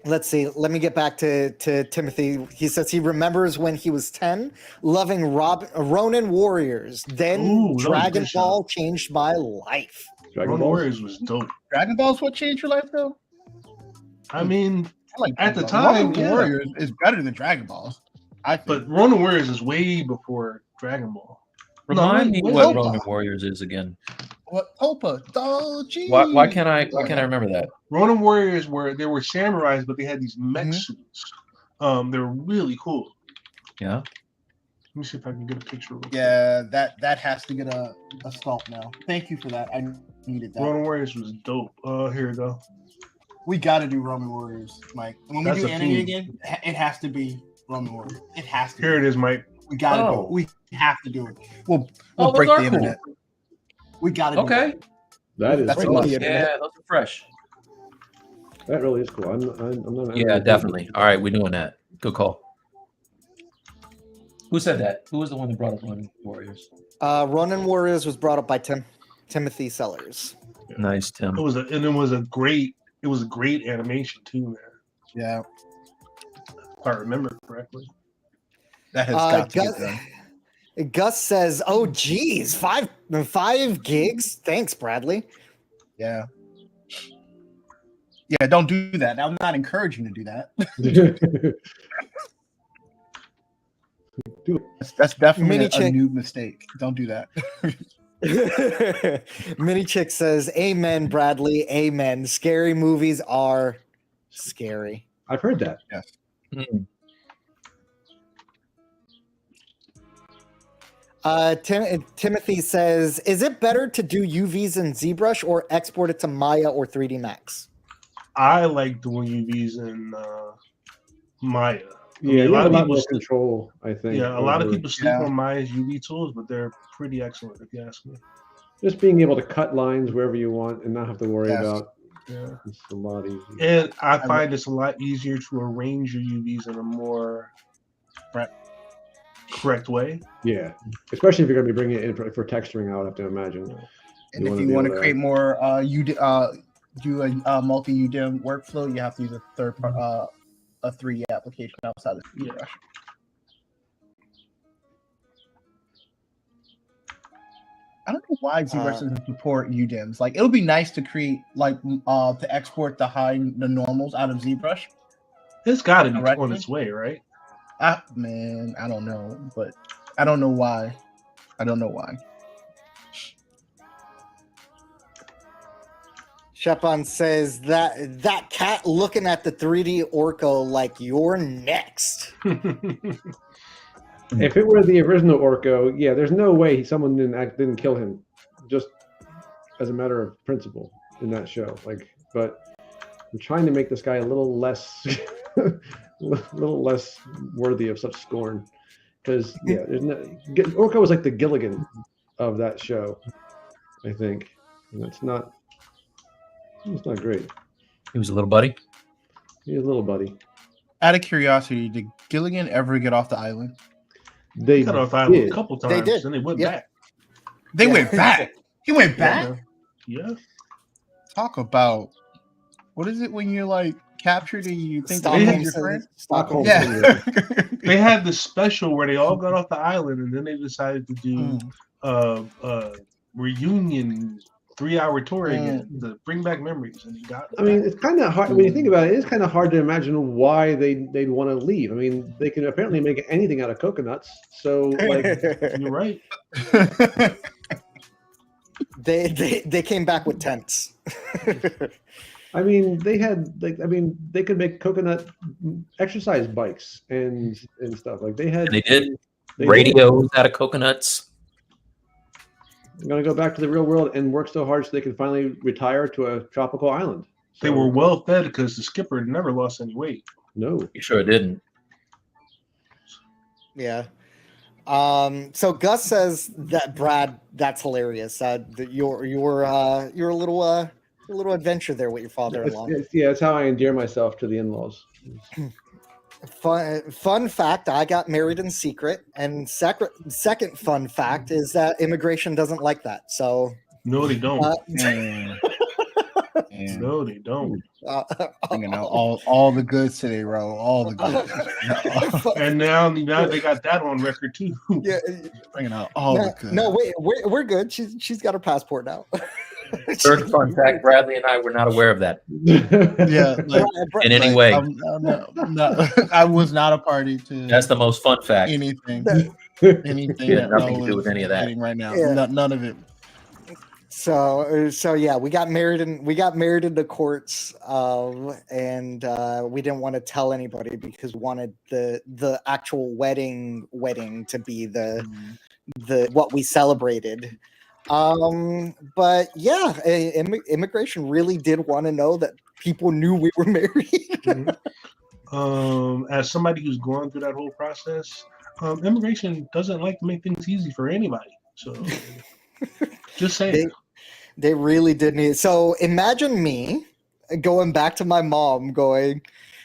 Let's see. Let me get back to Timothy. He says he remembers when he was 10, loving Ronin Warriors. Then Dragon Ball changed my life. Ronin Warriors was dope. Dragon Ball's what changed your life, though? I mean, I like at the Dragon Ball. time, Ronin yeah. Warriors is better than Dragon Ball. I think. But Ronin Warriors is way before Dragon Ball. Remind me wait, what wait. Ronin Warriors is again. What Popa? Doji. Why can't I remember that? Ronin Warriors there were samurais, but they had these mech Mhm. suits. They were really cool. Yeah. Let me see if I can get a picture. Real quick. Yeah, that has to get a sculpt now. Thank you for that. I needed that. Ronin Warriors was dope. Here we go. We got to do Roman Warriors, Mike. And when That's we do a anime theme. again, it has to be Roman Warriors. It has to. Here it is, Mike. We got to do Oh. it. We have to do it. We'll Oh, break those the are cool. internet. We got to do Okay. it. That is That's cool. a- Yeah, those are fresh. That really is cool. I'm not. Yeah, definitely. All right, we're doing that. Good call. Who said that? Who was the one that brought up Ronin Warriors? Ronin Warriors was brought up by Timothy Sellers. Nice, Tim. It was a great animation too, man. Yeah, If I remember correctly. that has got to Gus, get done. Gus says, "Oh, geez, 5 gigs. Thanks, Bradley." Yeah. Yeah, don't do that. I'm not encouraging you to do that. That's definitely Mini a chick. new mistake. Don't do that. Mini Chick says, "Amen, Bradley. Amen. Scary movies are scary." I've heard that. Mm. Timothy says, "Is it better to do UVs in ZBrush or export it to Maya or 3D Max?" I like doing UVs in Maya. Yeah, a you lot have of a lot people more still- control, I think. Yeah, a lot of over people sleep Yeah. on Maya's UV tools, but they're pretty excellent if you ask me. just being able to cut lines wherever you want and not have to worry Yes. about. Yeah. It's a lot easier. And I find it's a lot easier to arrange your UVs in a more correct way. Yeah, especially if you're going to be bringing it in for texturing, I would have to imagine. And You if wanna you be want to able to- create more, do a multi-UDIM workflow, you have to use a third part, a 3D application outside of Yeah. ZBrush. I don't know why ZBrush doesn't support UDIMs. Like, it'll be nice to create, like, to export the normals out of ZBrush. It's got to be Correctly? on its way, right? Man, I don't know, but I don't know why. Shepan says that cat looking at the 3D Orco like you're next. If it were the original Orko, yeah, there's no way someone didn't kill him, just as a matter of principle in that show. Like, but I'm trying to make this guy a little less, worthy of such scorn, because yeah, there's no Orko was like the Gilligan of that show, I think, and it's not great. He was a little buddy. He's a little buddy. Out of curiosity, did Gilligan ever get off the island? They Got off island did. a couple They times, did. and they went Yep. back. They Yeah. went back. He went back. Yeah. Talk about what is it when you're like captured and you think Stockholm that your syndrome. friend? Stockholm Yeah. They had this special where they all got off the island, and then they decided to do reunion 3-hour tour again to bring back memories, and he got. I mean, it's kind of hard when you think about it. It's kind of hard to imagine why they'd want to leave. I mean, they can apparently make anything out of coconuts. So, like, You're right. they came back with tents. I mean, they could make coconut exercise bikes and stuff. Like they had. And they did. They Radios out of coconuts. I'm gonna go back to the real world and work so hard so they can finally retire to a tropical island. They So, were well fed because the skipper never lost any weight. no. You sure didn't? Yeah. So Gus says that Brad, that's hilarious. That your little adventure there with your father-in-law. It's how I endear myself to the in-laws. Fun fact: I got married in secret, and second fun fact is that immigration doesn't like that. So No, they don't. Man. No, they don't. Bringing out all the goods today, bro. All the goods. And now they got that on record too. yeah, Bringing out all the goods. no, wait, we're good. She's got her passport now. Third fun fact: Bradley and I were not aware of that Yeah, like, in any like, way. I was not a party to That's the most fun fact. anything. It Anything had that nothing Raul to do with is any of that. getting right now. Yeah. None of it. So yeah, we got married in the courts, and we didn't want to tell anybody because we wanted the actual wedding to be the what we celebrated. But yeah, immigration really did want to know that people knew we were married. As somebody who's going through that whole process, immigration doesn't like to make things easy for anybody. So just saying. They really did need. So imagine me going back to my mom, going,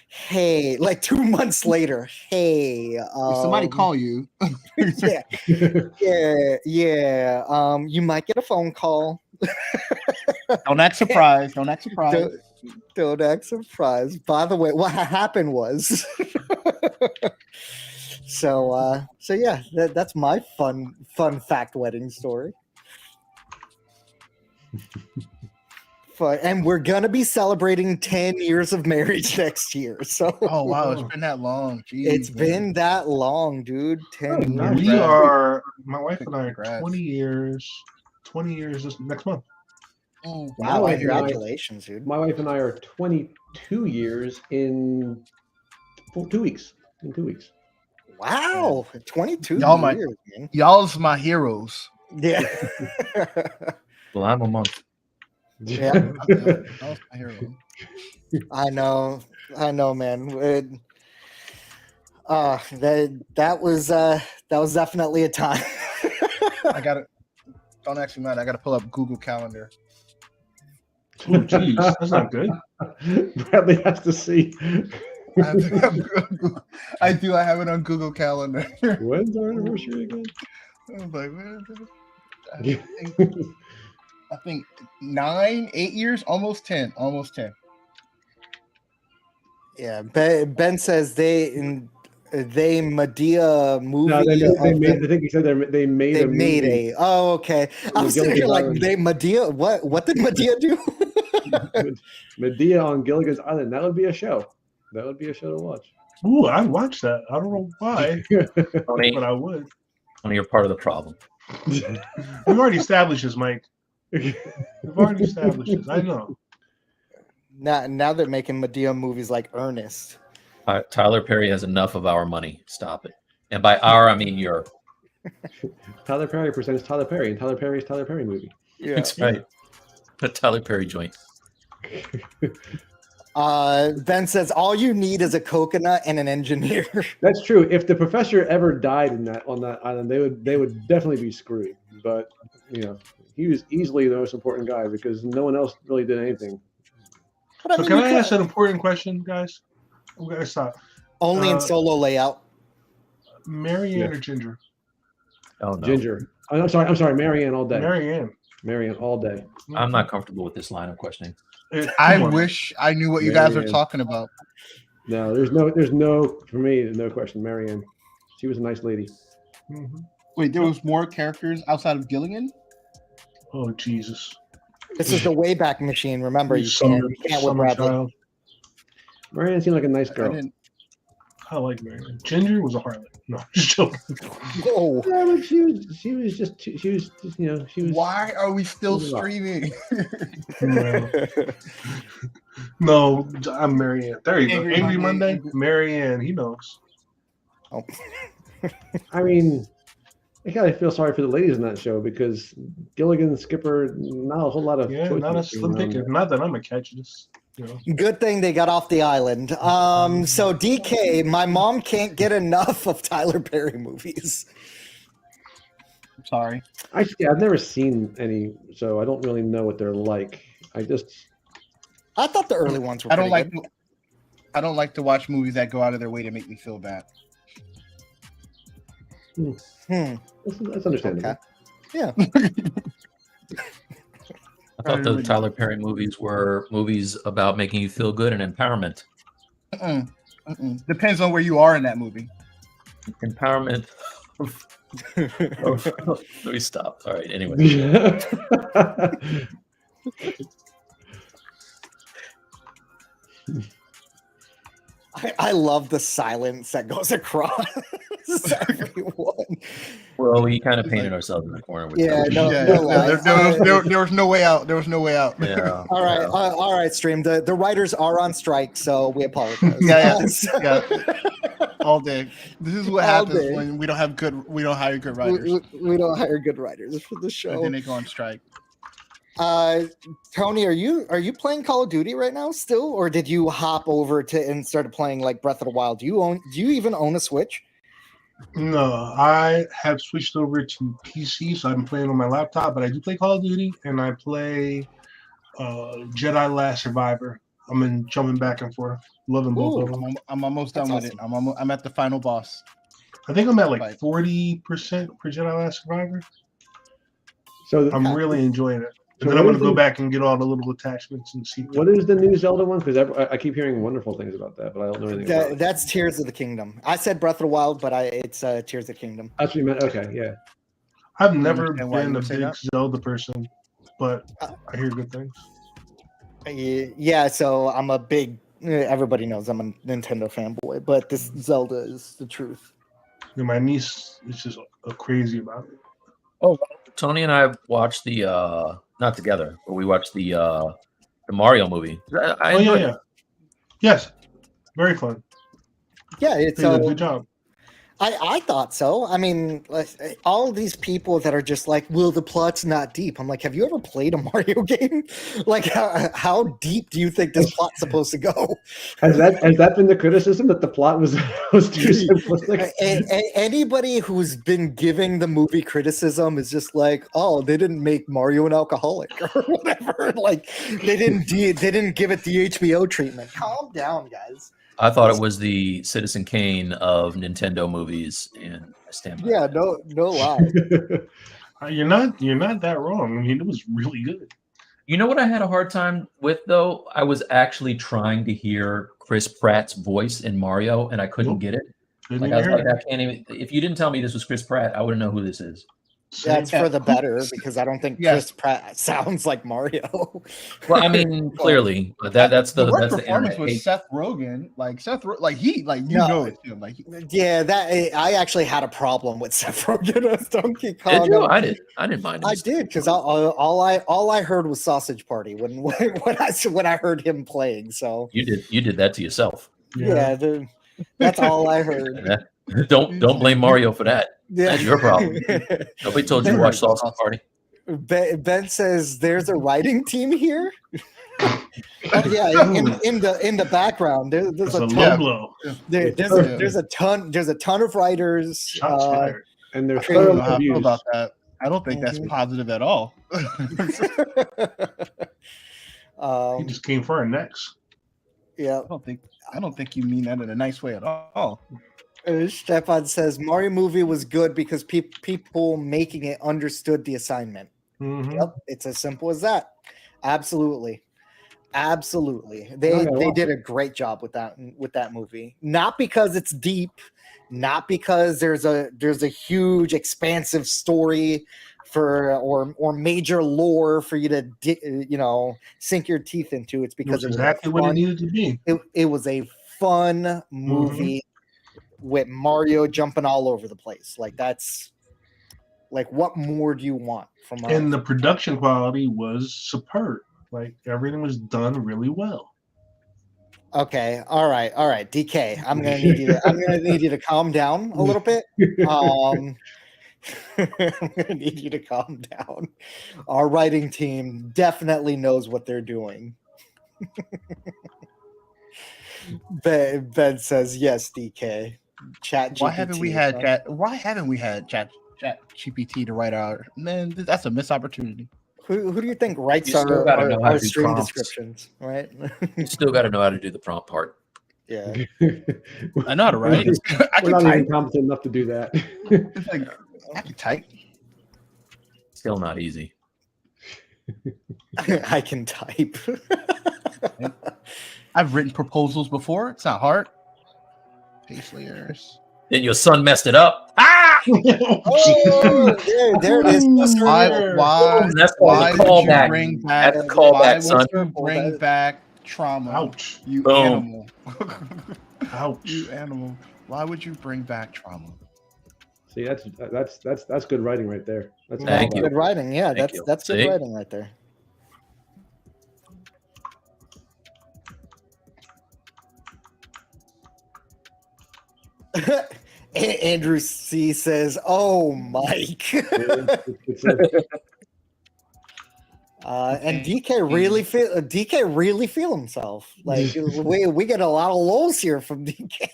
"Hey," like 2 months later, "Hey, If somebody call you, yeah, you might get a phone call. don't act surprised. Don't act surprised. Don't act surprised. By the way, what happened was." So yeah, that's my fun fact wedding story. And we're gonna be celebrating 10 years of marriage next year. So Oh wow, it's been that long. Jeez, it's been that long, dude. 10 years. We are, my wife and I are Congrats. 20 years this next month. Oh, Wow, My wife and I- congratulations, dude. My wife and I are 22 years in 2 weeks. In 2 weeks. Wow, 22 Y'all years, man. y'all's my heroes. Yeah. Well, I'm a month. Yeah, Y'all's my hero. I know, man. That was definitely a time. I got it. Don't actually mind. I got to pull up Google Calendar. Oh, geez, that's not good. Bradley has to see. I do. I have it on Google Calendar. When's our anniversary again? I was like, man, I think 9, 8 years, almost 10. Yeah, Ben says they Medea movie. No, they made. I think he said they made They a made movie. Oh, okay. I was sitting here like, they Medea. What did Medea do? Medea on Gilligan's Island. That would be a show. That would be a show to watch. Ooh, I'd watch that. I don't know why, Tony, but I would. Tony, you're part of the problem. We've already established this, Mike. We've already established this. I know. Now they're making Medea movies like Ernest. Tyler Perry has enough of our money. Stop it. And by our, I mean your. Tyler Perry presents Tyler Perry, and Tyler Perry's Tyler Perry movie. Yeah. That's right. A Tyler Perry joint. Ben says all you need is a coconut and an engineer. That's true. If the professor ever died on that island, they would definitely be screwed. But he was easily the most important guy because no one else really did anything. So can I ask an important question, guys? I'm gonna stop. Only in solo layout. Marianne or Ginger? Oh no, Ginger. I'm sorry. Marianne all day. Marianne all day. I'm not comfortable with this line of questioning. I wish I knew what you guys were talking about. No, there's no for me. No question. Marianne. She was a nice lady. Mm-hmm. Wait, there was more characters outside of Gilligan? Oh Jesus! This is the Wayback Machine. Remember, you can't with Bradley. Marianne seemed like a nice girl. I like Marianne. Ginger was a harlot. No, just joking. Whoa. Yeah, but she was just she was. Why are we still streaming? No, I'm Marianne. There you go. Angry Angry Monday. Monday. Marianne. He knows. Oh. I mean, I kind of feel sorry for the ladies in that show because Gilligan, Skipper, not a whole lot of not a slim pickings. Not that I'm a catch this. Good thing they got off the island. So DK, my mom can't get enough of Tyler Perry movies. I'm sorry. I've never seen any, so I don't really know what they're like. I thought the early ones were. I don't like to watch movies that go out of their way to make me feel bad. That's understandable. Okay. Yeah. I thought the Tyler Perry movies were movies about making you feel good and empowerment. Depends on where you are in that movie. Empowerment. Let me stop. All right. Anyway. I love the silence that goes across everyone. Well, we kind of painted ourselves in the corner with Yeah, that. no lies. There was no way out. There was no way out. Yeah. All right, stream. The writers are on strike, so we apologize. Yeah. All day. This is what All happens day. when we don't hire good writers. We don't hire good writers for the And show. then they go on strike. Tony, are you playing Call of Duty right now still, or did you hop over to and started playing like Breath of the Wild? Do you even own a Switch? No, I have switched over to PC, so I've been playing on my laptop. But I do play Call of Duty, and I play Jedi Last Survivor. I'm in jumping back and forth, loving both of them. I'm almost done That's with it. I'm at the final boss. I think I'm at like 40% for Jedi Last Survivor. So I'm really enjoying it. And So then I'm what going to is go the- back and get all the little attachments and see. what is the new Zelda one? Because I keep hearing wonderful things about that, but I don't know anything about it. That's Tears of the Kingdom. I said Breath of the Wild, but it's Tears of the Kingdom. That's what you meant. Okay, yeah. I've never understand why you been a would say big that? Zelda person, but I hear good things. Yeah, so I'm a big. Everybody knows I'm a Nintendo fanboy, but this Zelda is the truth. And my niece is just crazy about it. Oh, Tony and I watched the not together, but we watched the Mario movie. I Oh yeah, enjoyed yeah. it. Yes, very fun. Yeah, it's They did a good job. I thought so. I mean, all of these people that are just like, well, the plot's not deep. I'm like, have you ever played a Mario game? Like, how deep do you think this plot's supposed to go? Has that been the criticism, that the plot was too simplistic? Anybody who's been giving the movie criticism is just like, oh, they didn't make Mario an alcoholic or whatever. Like, they didn't give it the HBO treatment. Calm down, guys. I thought it was the Citizen Kane of Nintendo movies, and I stand by Yeah, that. no lie. You're not that wrong. I mean, it was really good. You know what I had a hard time with though? I was actually trying to hear Chris Pratt's voice in Mario, and I couldn't Nope. get it. Didn't Like I was hear like, it. I can't even. If you didn't tell me this was Chris Pratt, I wouldn't know who this is. That's Yeah. for the better because I don't think Yeah. Chris Pratt sounds like Mario. Well, I mean, clearly, but that's the worst that's the performance internet was hate. Seth Rogen. No. know it's him. Like Yeah, I actually had a problem with Seth Rogen as Donkey Kong. Did you? I didn't mind. I him. did because all I heard was Sausage Party when I heard him playing. So You did that to yourself. yeah, that's all I heard. Don't blame Mario for that. Yeah. That's your problem. Nobody told you to watch Sausage Party. Ben says there's a writing team here. Oh, yeah, in the background there's It's a a low ton, blow. there's a ton of writers. Shots fired. And there's I don't know thoroughly how I feel abused. about that. I don't think that's positive at all. He just came for our necks. Yeah. I don't think you mean that in a nice way at all. Stefan says Mario movie was good because people making it understood the assignment. Mhm. Yep, it's as simple as that. Absolutely. They Okay, well. did a great job with that movie. Not because it's deep, not because there's a huge expansive story or major lore for you to sink your teeth into. It's It because was exactly what it needed to be. it was a fun movie with Mario jumping all over the place. Like that's like, what more do you want from And the production quality was superb. Like everything was done really well. Okay, all right, DK. I'm gonna need you to calm down a little bit. I'm gonna need you to calm down. Our writing team definitely knows what they're doing. Ben says yes, DK. Chat GPT. Why haven't we had Chat GPT to write our man? That's a missed opportunity. Who do you think writes You still gotta know how our to do stream prompts. descriptions, right? You still got to know how to do the prompt part. Yeah. I know how to write. I We're can not type. even competent enough to do that. It's like, I can type. Still not easy. I can type. I've written proposals before. It's not hard. Pace layers. Then your son messed it up. Ah! Oh, there it is. That's called a callback. That's a callback, son. You bring back trauma. Ouch. You Boom. animal. Ouch. You animal. Why would you bring back trauma? See, that's good writing right there. That's Thank you. Good writing. Yeah, Thank you. that's good See? writing right there. Andrew C says, "Oh, Mike." And DK really feel himself. Like we get a lot of lows here from DK.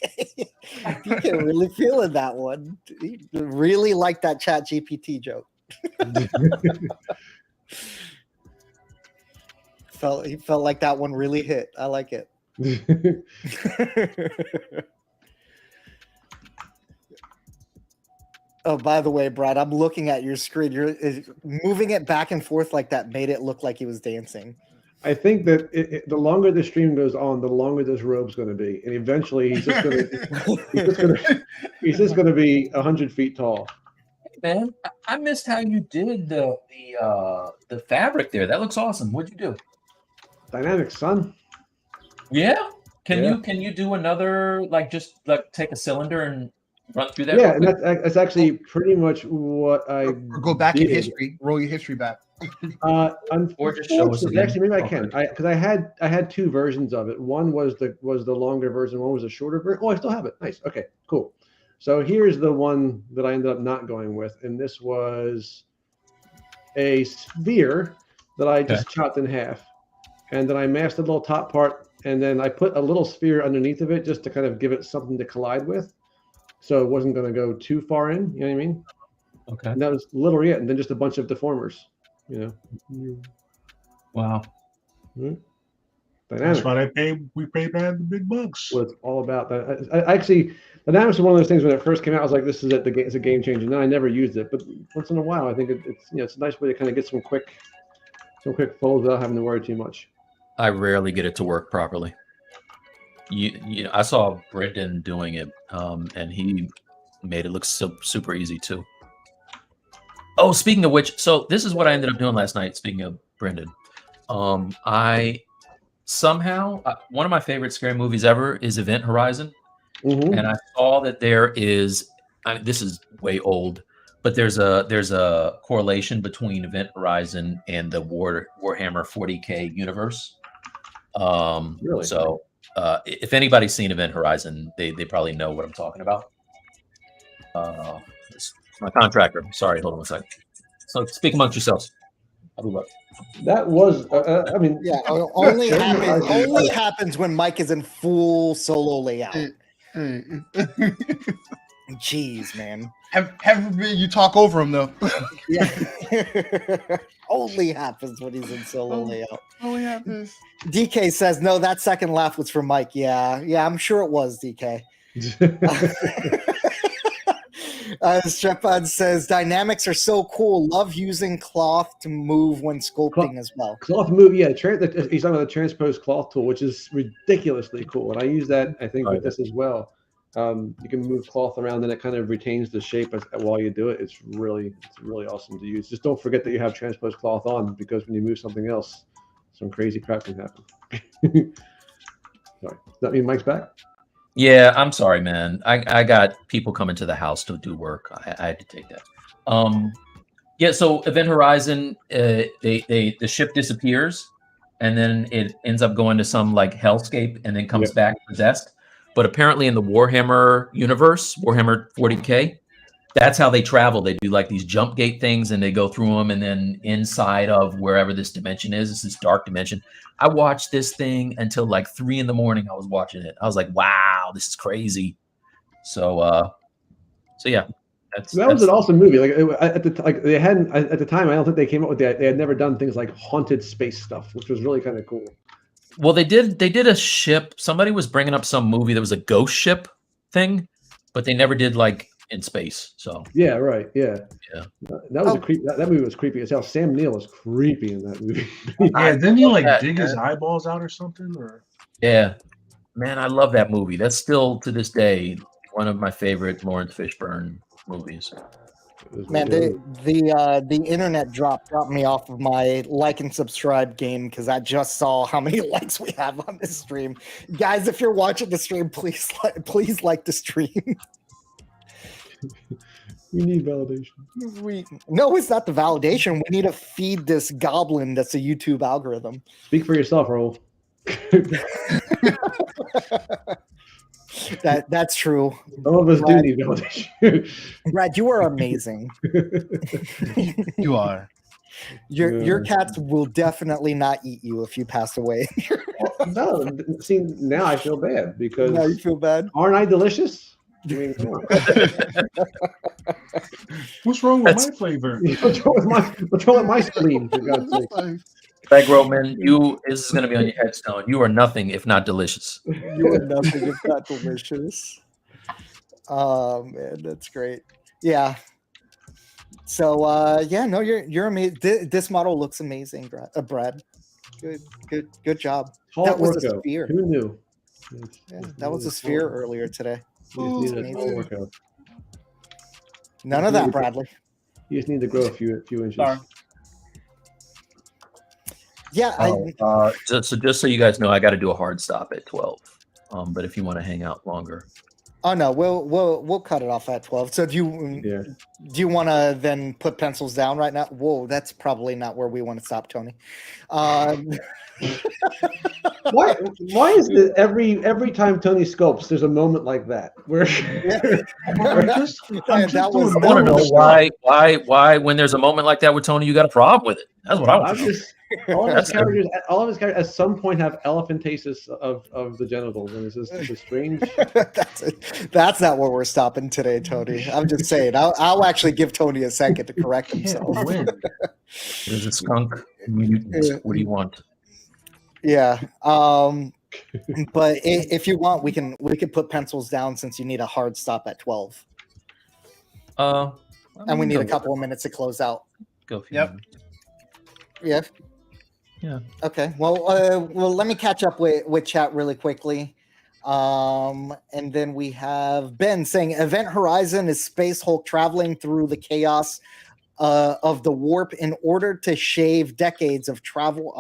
DK really feeling that one. He really liked that Chat GPT joke. He felt like that one really hit. I like it. Oh, by the way, Brad, I'm looking at your screen. You're moving it back and forth like that made it look like he was dancing. I think that the longer the stream goes on, the longer this robe's going to be, and eventually he's just going to be 100 feet tall. Hey, man, I missed how you did the fabric there. That looks awesome. What'd you do? Dynamic, son. Yeah. Can Yeah. you do another just take a cylinder and run through that? Yeah, and that's actually pretty much what I Go back in history. Roll your history back. Or just show us again. Actually, maybe I can. Because I had two versions of it. One was the longer version. One was a shorter version. Oh, I still have it. Nice. Okay, cool. So here's the one that I ended up not going with, and this was a sphere that I just chopped in half, and then I masked the little top part, and then I put a little sphere underneath of it just to kind of give it something to collide with. So it wasn't going to go too far in, you know what I mean? Okay. And that was literally it. And then just a bunch of deformers, Wow. Dynamic. That's why we paid Brad the big bucks. Well, it's all about that. I actually, Dynamics was one of those things when it first came out, I was like, this is it. It's a game changer. Then I never used it. But once in a while, I think it's a nice way to kind of get some quick folds without having to worry too much. I rarely get it to work properly. I saw Brendan doing it, and he made it look super easy too. Oh, speaking of which, so this is what I ended up doing last night. Speaking of Brendan, I somehow one of my favorite scary movies ever is Event Horizon, and I saw that there is. This is way old, but there's a correlation between Event Horizon and the Warhammer 40K universe. Really? So. If anybody's seen Event Horizon, they probably know what I'm talking about. It's my contractor. Sorry, hold on 1 second. So speak amongst yourselves. I'll be back. That was, yeah, only happens when Mike is in full solo layout. Jeez, man. Heaven forbid you talk over him though. Yeah. Only happens when he's in solo layout. Only happens. DK says, no, that second laugh was for Mike. Yeah, I'm sure it was, DK. Strepan says, dynamics are so cool. Love using cloth to move when sculpting as well. Cloth move, yeah. He's talking about the transpose cloth tool, which is ridiculously cool. And I use that, I think, with this as well. You can move cloth around and it kind of retains the shape while you do it. It's really awesome to use. Just don't forget that you have transposed cloth on, because when you move something else, some crazy crap can happen. Sorry. Does that mean Mike's back? Yeah, I'm sorry, man. I got people coming to the house to do work. I had to take that. Yeah, so Event Horizon, the ship disappears, and then it ends up going to some hellscape, and then comes back possessed. But apparently in the Warhammer universe, Warhammer 40K, that's how they travel. They do these jump gate things, and they go through them, and then inside of wherever this dimension is, it's this dark dimension. I watched this thing until 3 in the morning. I was watching it. I was like, wow, this is crazy. So yeah. That was an awesome movie. At the time, I don't think they came up with that. They had never done things like haunted space stuff, which was really kind of cool. Well, they did a ship. Somebody was bringing up some movie that was a ghost ship thing, but they never did in space. So yeah, right, yeah. That was that movie was creepy as hell. Sam Neill was creepy in that movie. Yeah, didn't he dig his eyeballs out or something? Or yeah, man, I love that movie. That's still to this day one of my favorite Lawrence Fishburne movies. Man, the internet dropped me off of my like and subscribe game because I just saw how many likes we have on this stream. Guys, if you're watching the stream, please like the stream. We need validation. No, it's not the validation. We need to feed this goblin that's a YouTube algorithm. Speak for yourself, Raul. That's true. Some of us do need validation. Brad, you are amazing. You are. Your cats will definitely not eat you if you pass away. No, see, now I feel bad because Now you feel bad? aren't I delicious? I mean, come on. What's wrong with my flavor? What's wrong with my spleen, for God's sake? Greg Roman, this is going to be on your headstone. You are nothing if not delicious. You are nothing if not delicious. Oh man, that's great. Yeah. So no, you're amazing. This model looks amazing, Brad. Good job. That was a sphere. Who knew? Yeah, that was a sphere earlier today. Workout. None of that, Bradley. You just need to grow a few inches. Sorry. Yeah. So just so you guys know, I got to do a hard stop at 12. But if you want to hang out longer, Oh no, we'll cut it off at 12. So do you want to then put pencils down right now? Whoa, that's probably not where we want to stop, Tony. Why is it every time Tony scopes, there's a moment like that where I want to know why when there's a moment like that with Tony, you got a problem with it. That's what I want to know. All of his characters at some point have elephantasis of the genitals, and it's just strange. That's not where we're stopping today, Tony. I'm just saying. I'll actually give Tony a second to correct himself. There's a skunk mutant. What do you want? Yeah. But if you want, we can put pencils down since you need a hard stop at 12. And we need a couple of minutes to close out. Go. Yep. Yeah. Yeah. Okay. Well, let me catch up with chat really quickly. And then we have Ben saying Event Horizon is Space Hulk traveling through the chaos of the warp in order to shave decades of travel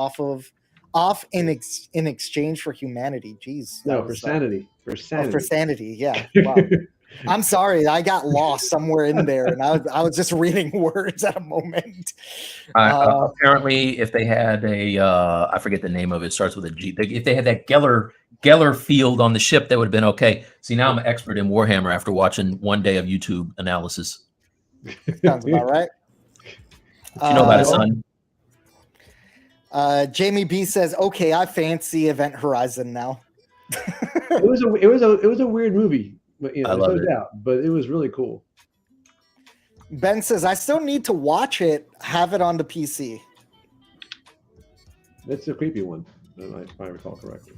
off in exchange for humanity. Jeez. No, for sanity. For sanity. For sanity. Yeah. Wow. I'm sorry, I got lost somewhere in there, and I was just reading words at a moment. Apparently, if they had I forget the name of it, starts with a G. If they had that Geller field on the ship, that would have been okay. See, now I'm an expert in Warhammer after watching one day of YouTube analysis. Sounds about right. You know about it, son. Jamie B says, "Okay, I fancy Event Horizon now." It was a weird movie. But, I love it. But it was really cool. Ben says, I still need to watch it, have it on the PC. That's a creepy one, if I recall correctly.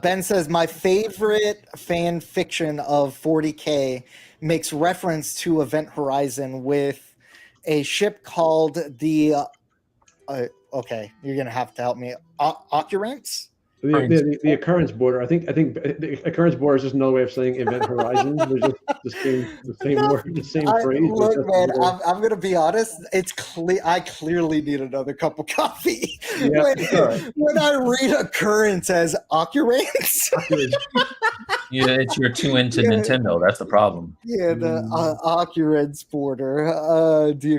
Ben says, my favorite fan fiction of 40K makes reference to Event Horizon with a ship called the... okay, you're going to have to help me. Occurrence? The occurrence border. I think the occurrence border is just another way of saying Event Horizon. There's just the same word, the same phrase. Look, man, I'm gonna be honest. It's clear. I clearly need another cup of coffee. Yeah, when I read occurrence as occurrence. Yeah, you're too into Nintendo. That's the problem. Yeah, the occurrence border, the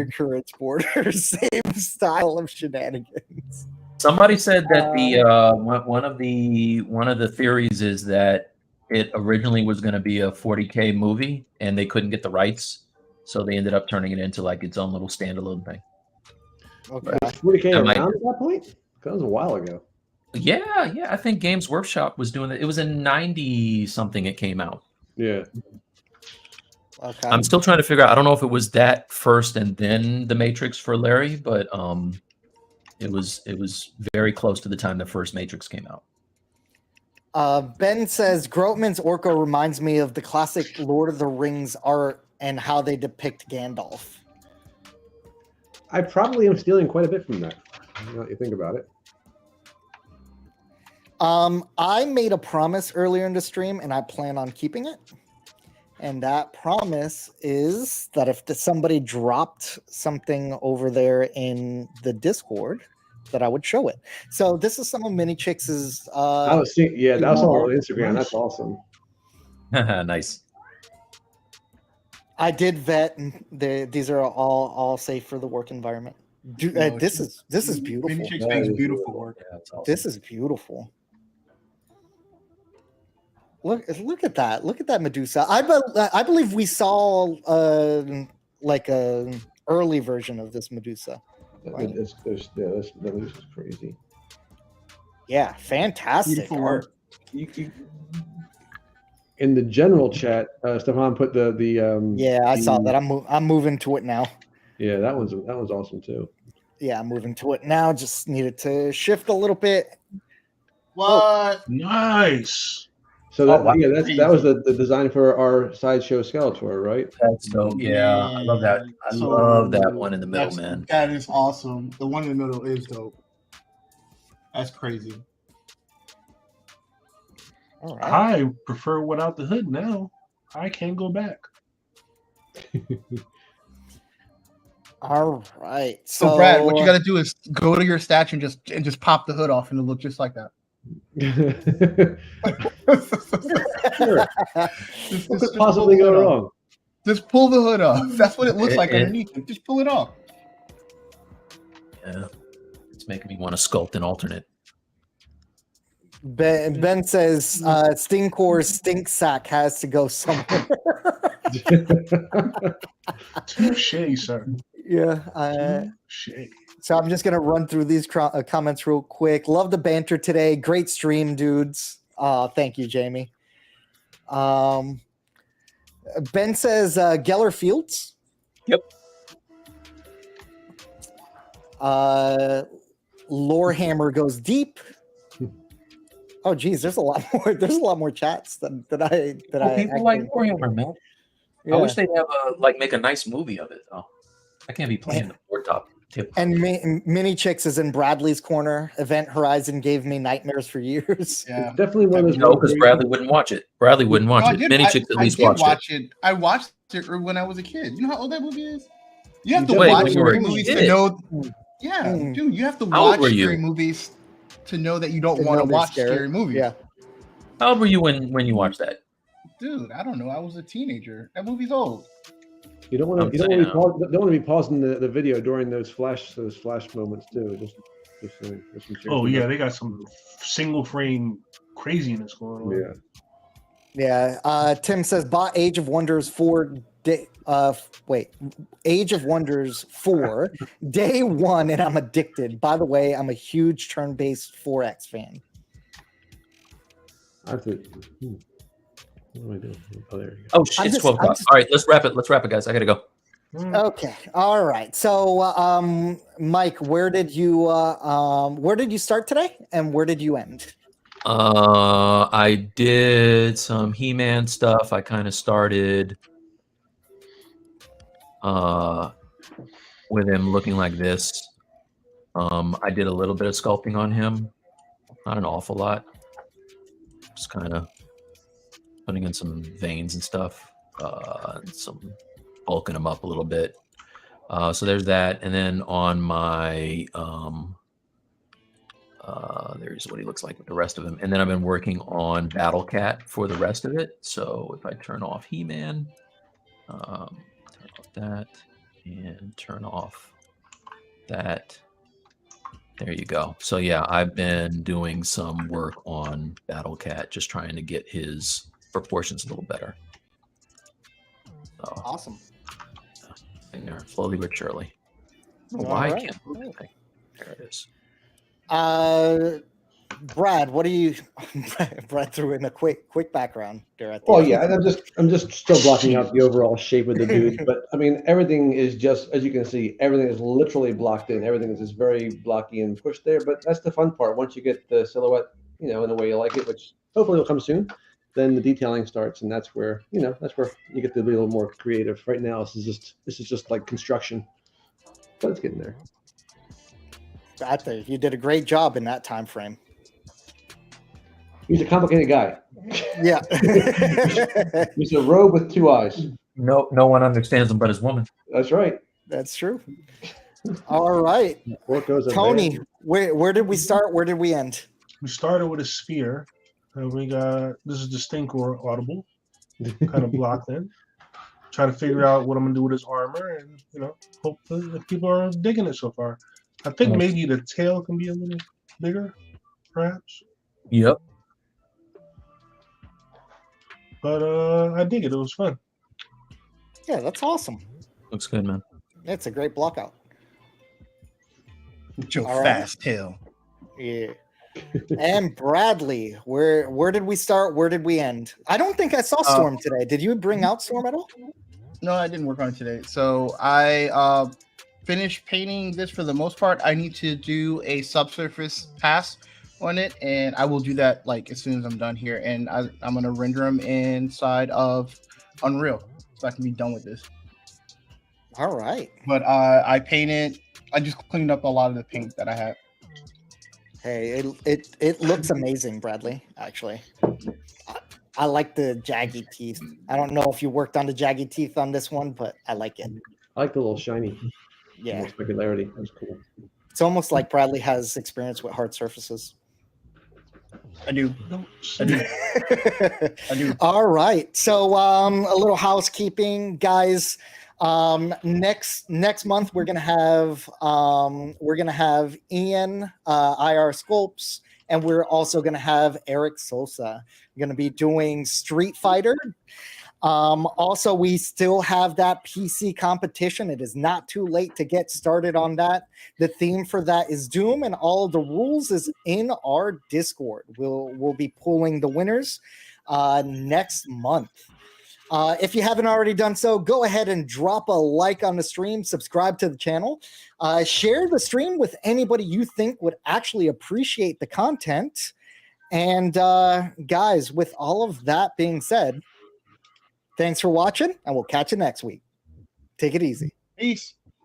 occurrence border, same style of shenanigans. Somebody said that the one of the theories is that it originally was going to be a 40K movie and they couldn't get the rights, so they ended up turning it into like its own little standalone thing. Okay, 40K around at that point? That was a while ago. Yeah, I think Games Workshop was doing it. It was in 90 something. It came out. Yeah. Okay. I'm still trying to figure out. I don't know if it was that first and then the Matrix for Larry, but It was very close to the time the first Matrix came out. Ben says Grootman's Orko reminds me of the classic Lord of the Rings art and how they depict Gandalf. I probably am stealing quite a bit from that. Now that you think about it. I made a promise earlier in the stream, and I plan on keeping it. And that promise is that if somebody dropped something over there in the Discord, that I would show it. So this is some of Mini Chix's. I was seeing, yeah, that was all on Instagram. That's awesome. Nice. I did vet, and these are all safe for the work environment. This is beautiful. Mini Chicks makes beautiful work. Yeah, that's awesome. This is beautiful. Look at that! Look at that Medusa. I believe we saw like a early version of this Medusa. Right? This is crazy. Yeah, fantastic Beautiful art. In the general chat, Stefan put the Yeah, I saw that. I'm moving to it now. Yeah, that was awesome too. Yeah, I'm moving to it now. Just needed to shift a little bit. What? Nice. So that was the design for our sideshow Skeletor, right? That's dope. Yeah, I love that. I love that one in the middle, man. That is awesome. The one in the middle is dope. That's crazy. All right. I prefer without the hood now. I can't go back. All right. So Brad, what you got to do is go to your statue and just pop the hood off, and it'll look just like that. Sure. What could possibly go wrong? Just pull the hood off. That's what it looks like underneath it. Just pull it off. Yeah, it's making me want to sculpt an alternate. Ben says Stinkcore's stink sack has to go somewhere. Touché, sir. Yeah. Touché. So I'm just gonna run through these comments real quick. Love the banter today. Great stream, dudes. Thank you, Jamie. Ben says Geller Fields. Yep. Lorehammer goes deep. Oh geez, there's a lot more. There's a lot more chats than I. People like Warhammer, man. Yeah. I wish they'd have make a nice movie of it. though. I can't be playing the board top tip. And Mini Chicks is in Bradley's corner. Event Horizon gave me nightmares for years. Yeah, definitely one of those. No, because Bradley wouldn't watch it. Bradley wouldn't watch it. Mini Chicks at least watched it. I watched it when I was a kid. You know how old that movie is? You have to Wait, watch when you were scary a movies kid? to know. Yeah, dude, you have to How old watch were you? scary movies to know that you don't To want know to they're watch scary. scary movies. Yeah. How old were you when you watched that? Dude, I don't know. I was a teenager. That movie's old. You don't want to be pausing the video during those flash moments too. Just Oh yeah, they got some single frame craziness going on. Yeah. Tim says bought Age of Wonders 4 Age of Wonders 4 day 1 and I'm addicted. By the way, I'm a huge turn-based 4X fan. I have to. What am I doing? Oh, there you go. Oh shit, it's 12 o'clock. All right, let's wrap it. Let's wrap it, guys. I gotta go. Okay. All right. So, Mike, where did you start today, and where did you end? I did some He-Man stuff. I kind of started with him looking like this. I did a little bit of sculpting on him, not an awful lot. Just kind of putting in some veins and stuff, and some bulking him up a little bit. So there's that, and then on my there's what he looks like with the rest of him, and then I've been working on Battle Cat for the rest of it. So if I turn off He-Man, turn off that, and turn off that. There you go. So yeah, I've been doing some work on Battle Cat, just trying to get his proportions a little better. So, Awesome. in there, slowly but surely. I don't know why I can't move anything. There it is. Brad, what do you? Brad threw in a quick background there at the Well, end. yeah, I'm just still blocking out the overall shape of the dude, but I mean, everything is just, as you can see, everything is literally blocked in. Everything is just very blocky and pushed there. But that's the fun part. Once you get the silhouette, in the way you like it, which hopefully will come soon, then the detailing starts, and that's where you get to be a little more creative. Right now, this is just like construction, but it's getting there. I think you did a great job in that time frame. He's a complicated guy. Yeah. He's a robe with 2 eyes. No one understands him but his woman. That's right. That's true. All right. Fork goes a Tony, man. where did we start? Where did we end? We started with a sphere, and we got this is distinct or audible, kind of blocked in. Trying to figure out what I'm gonna do with his armor, and hope that people are digging it so far. I think maybe the tail can be a little bigger, perhaps. Yep. But I dig it. It was fun. Yeah, that's awesome. Looks good, man. It's a great block out. Joe All right. Fast Tail. Yeah. And Bradley, where did we start? Where did we end? I don't think I saw Storm today. Did you bring out Storm at all? No, I didn't work on it today. So I finished painting this for the most part. I need to do a subsurface pass on it, and I will do that like as soon as I'm done here. And I'm gonna render them inside of Unreal so I can be done with this. All right. But I painted. I just cleaned up a lot of the paint that I had. Hey, it looks amazing, Bradley. Actually, I like the jaggy teeth. I don't know if you worked on the jaggy teeth on this one, but I like it. I like the little shiny. Yeah, Specularity. That's cool. it's almost like Bradley has experience with hard surfaces. I do. I do. All right. So a little housekeeping, guys. Next month we're gonna have Ian IR Sculpts, and we're also gonna have Eric Sosa. We're gonna be doing Street Fighter. Also, we still have that PC competition. It is not too late to get started on that. The theme for that is Doom, and all of the rules is in our Discord. We'll be pulling the winners next month. If you haven't already done so, go ahead and drop a like on the stream, subscribe to the channel, share the stream with anybody you think would actually appreciate the content. And guys, with all of that being said, thanks for watching, and we'll catch you next week. Take it easy. Peace.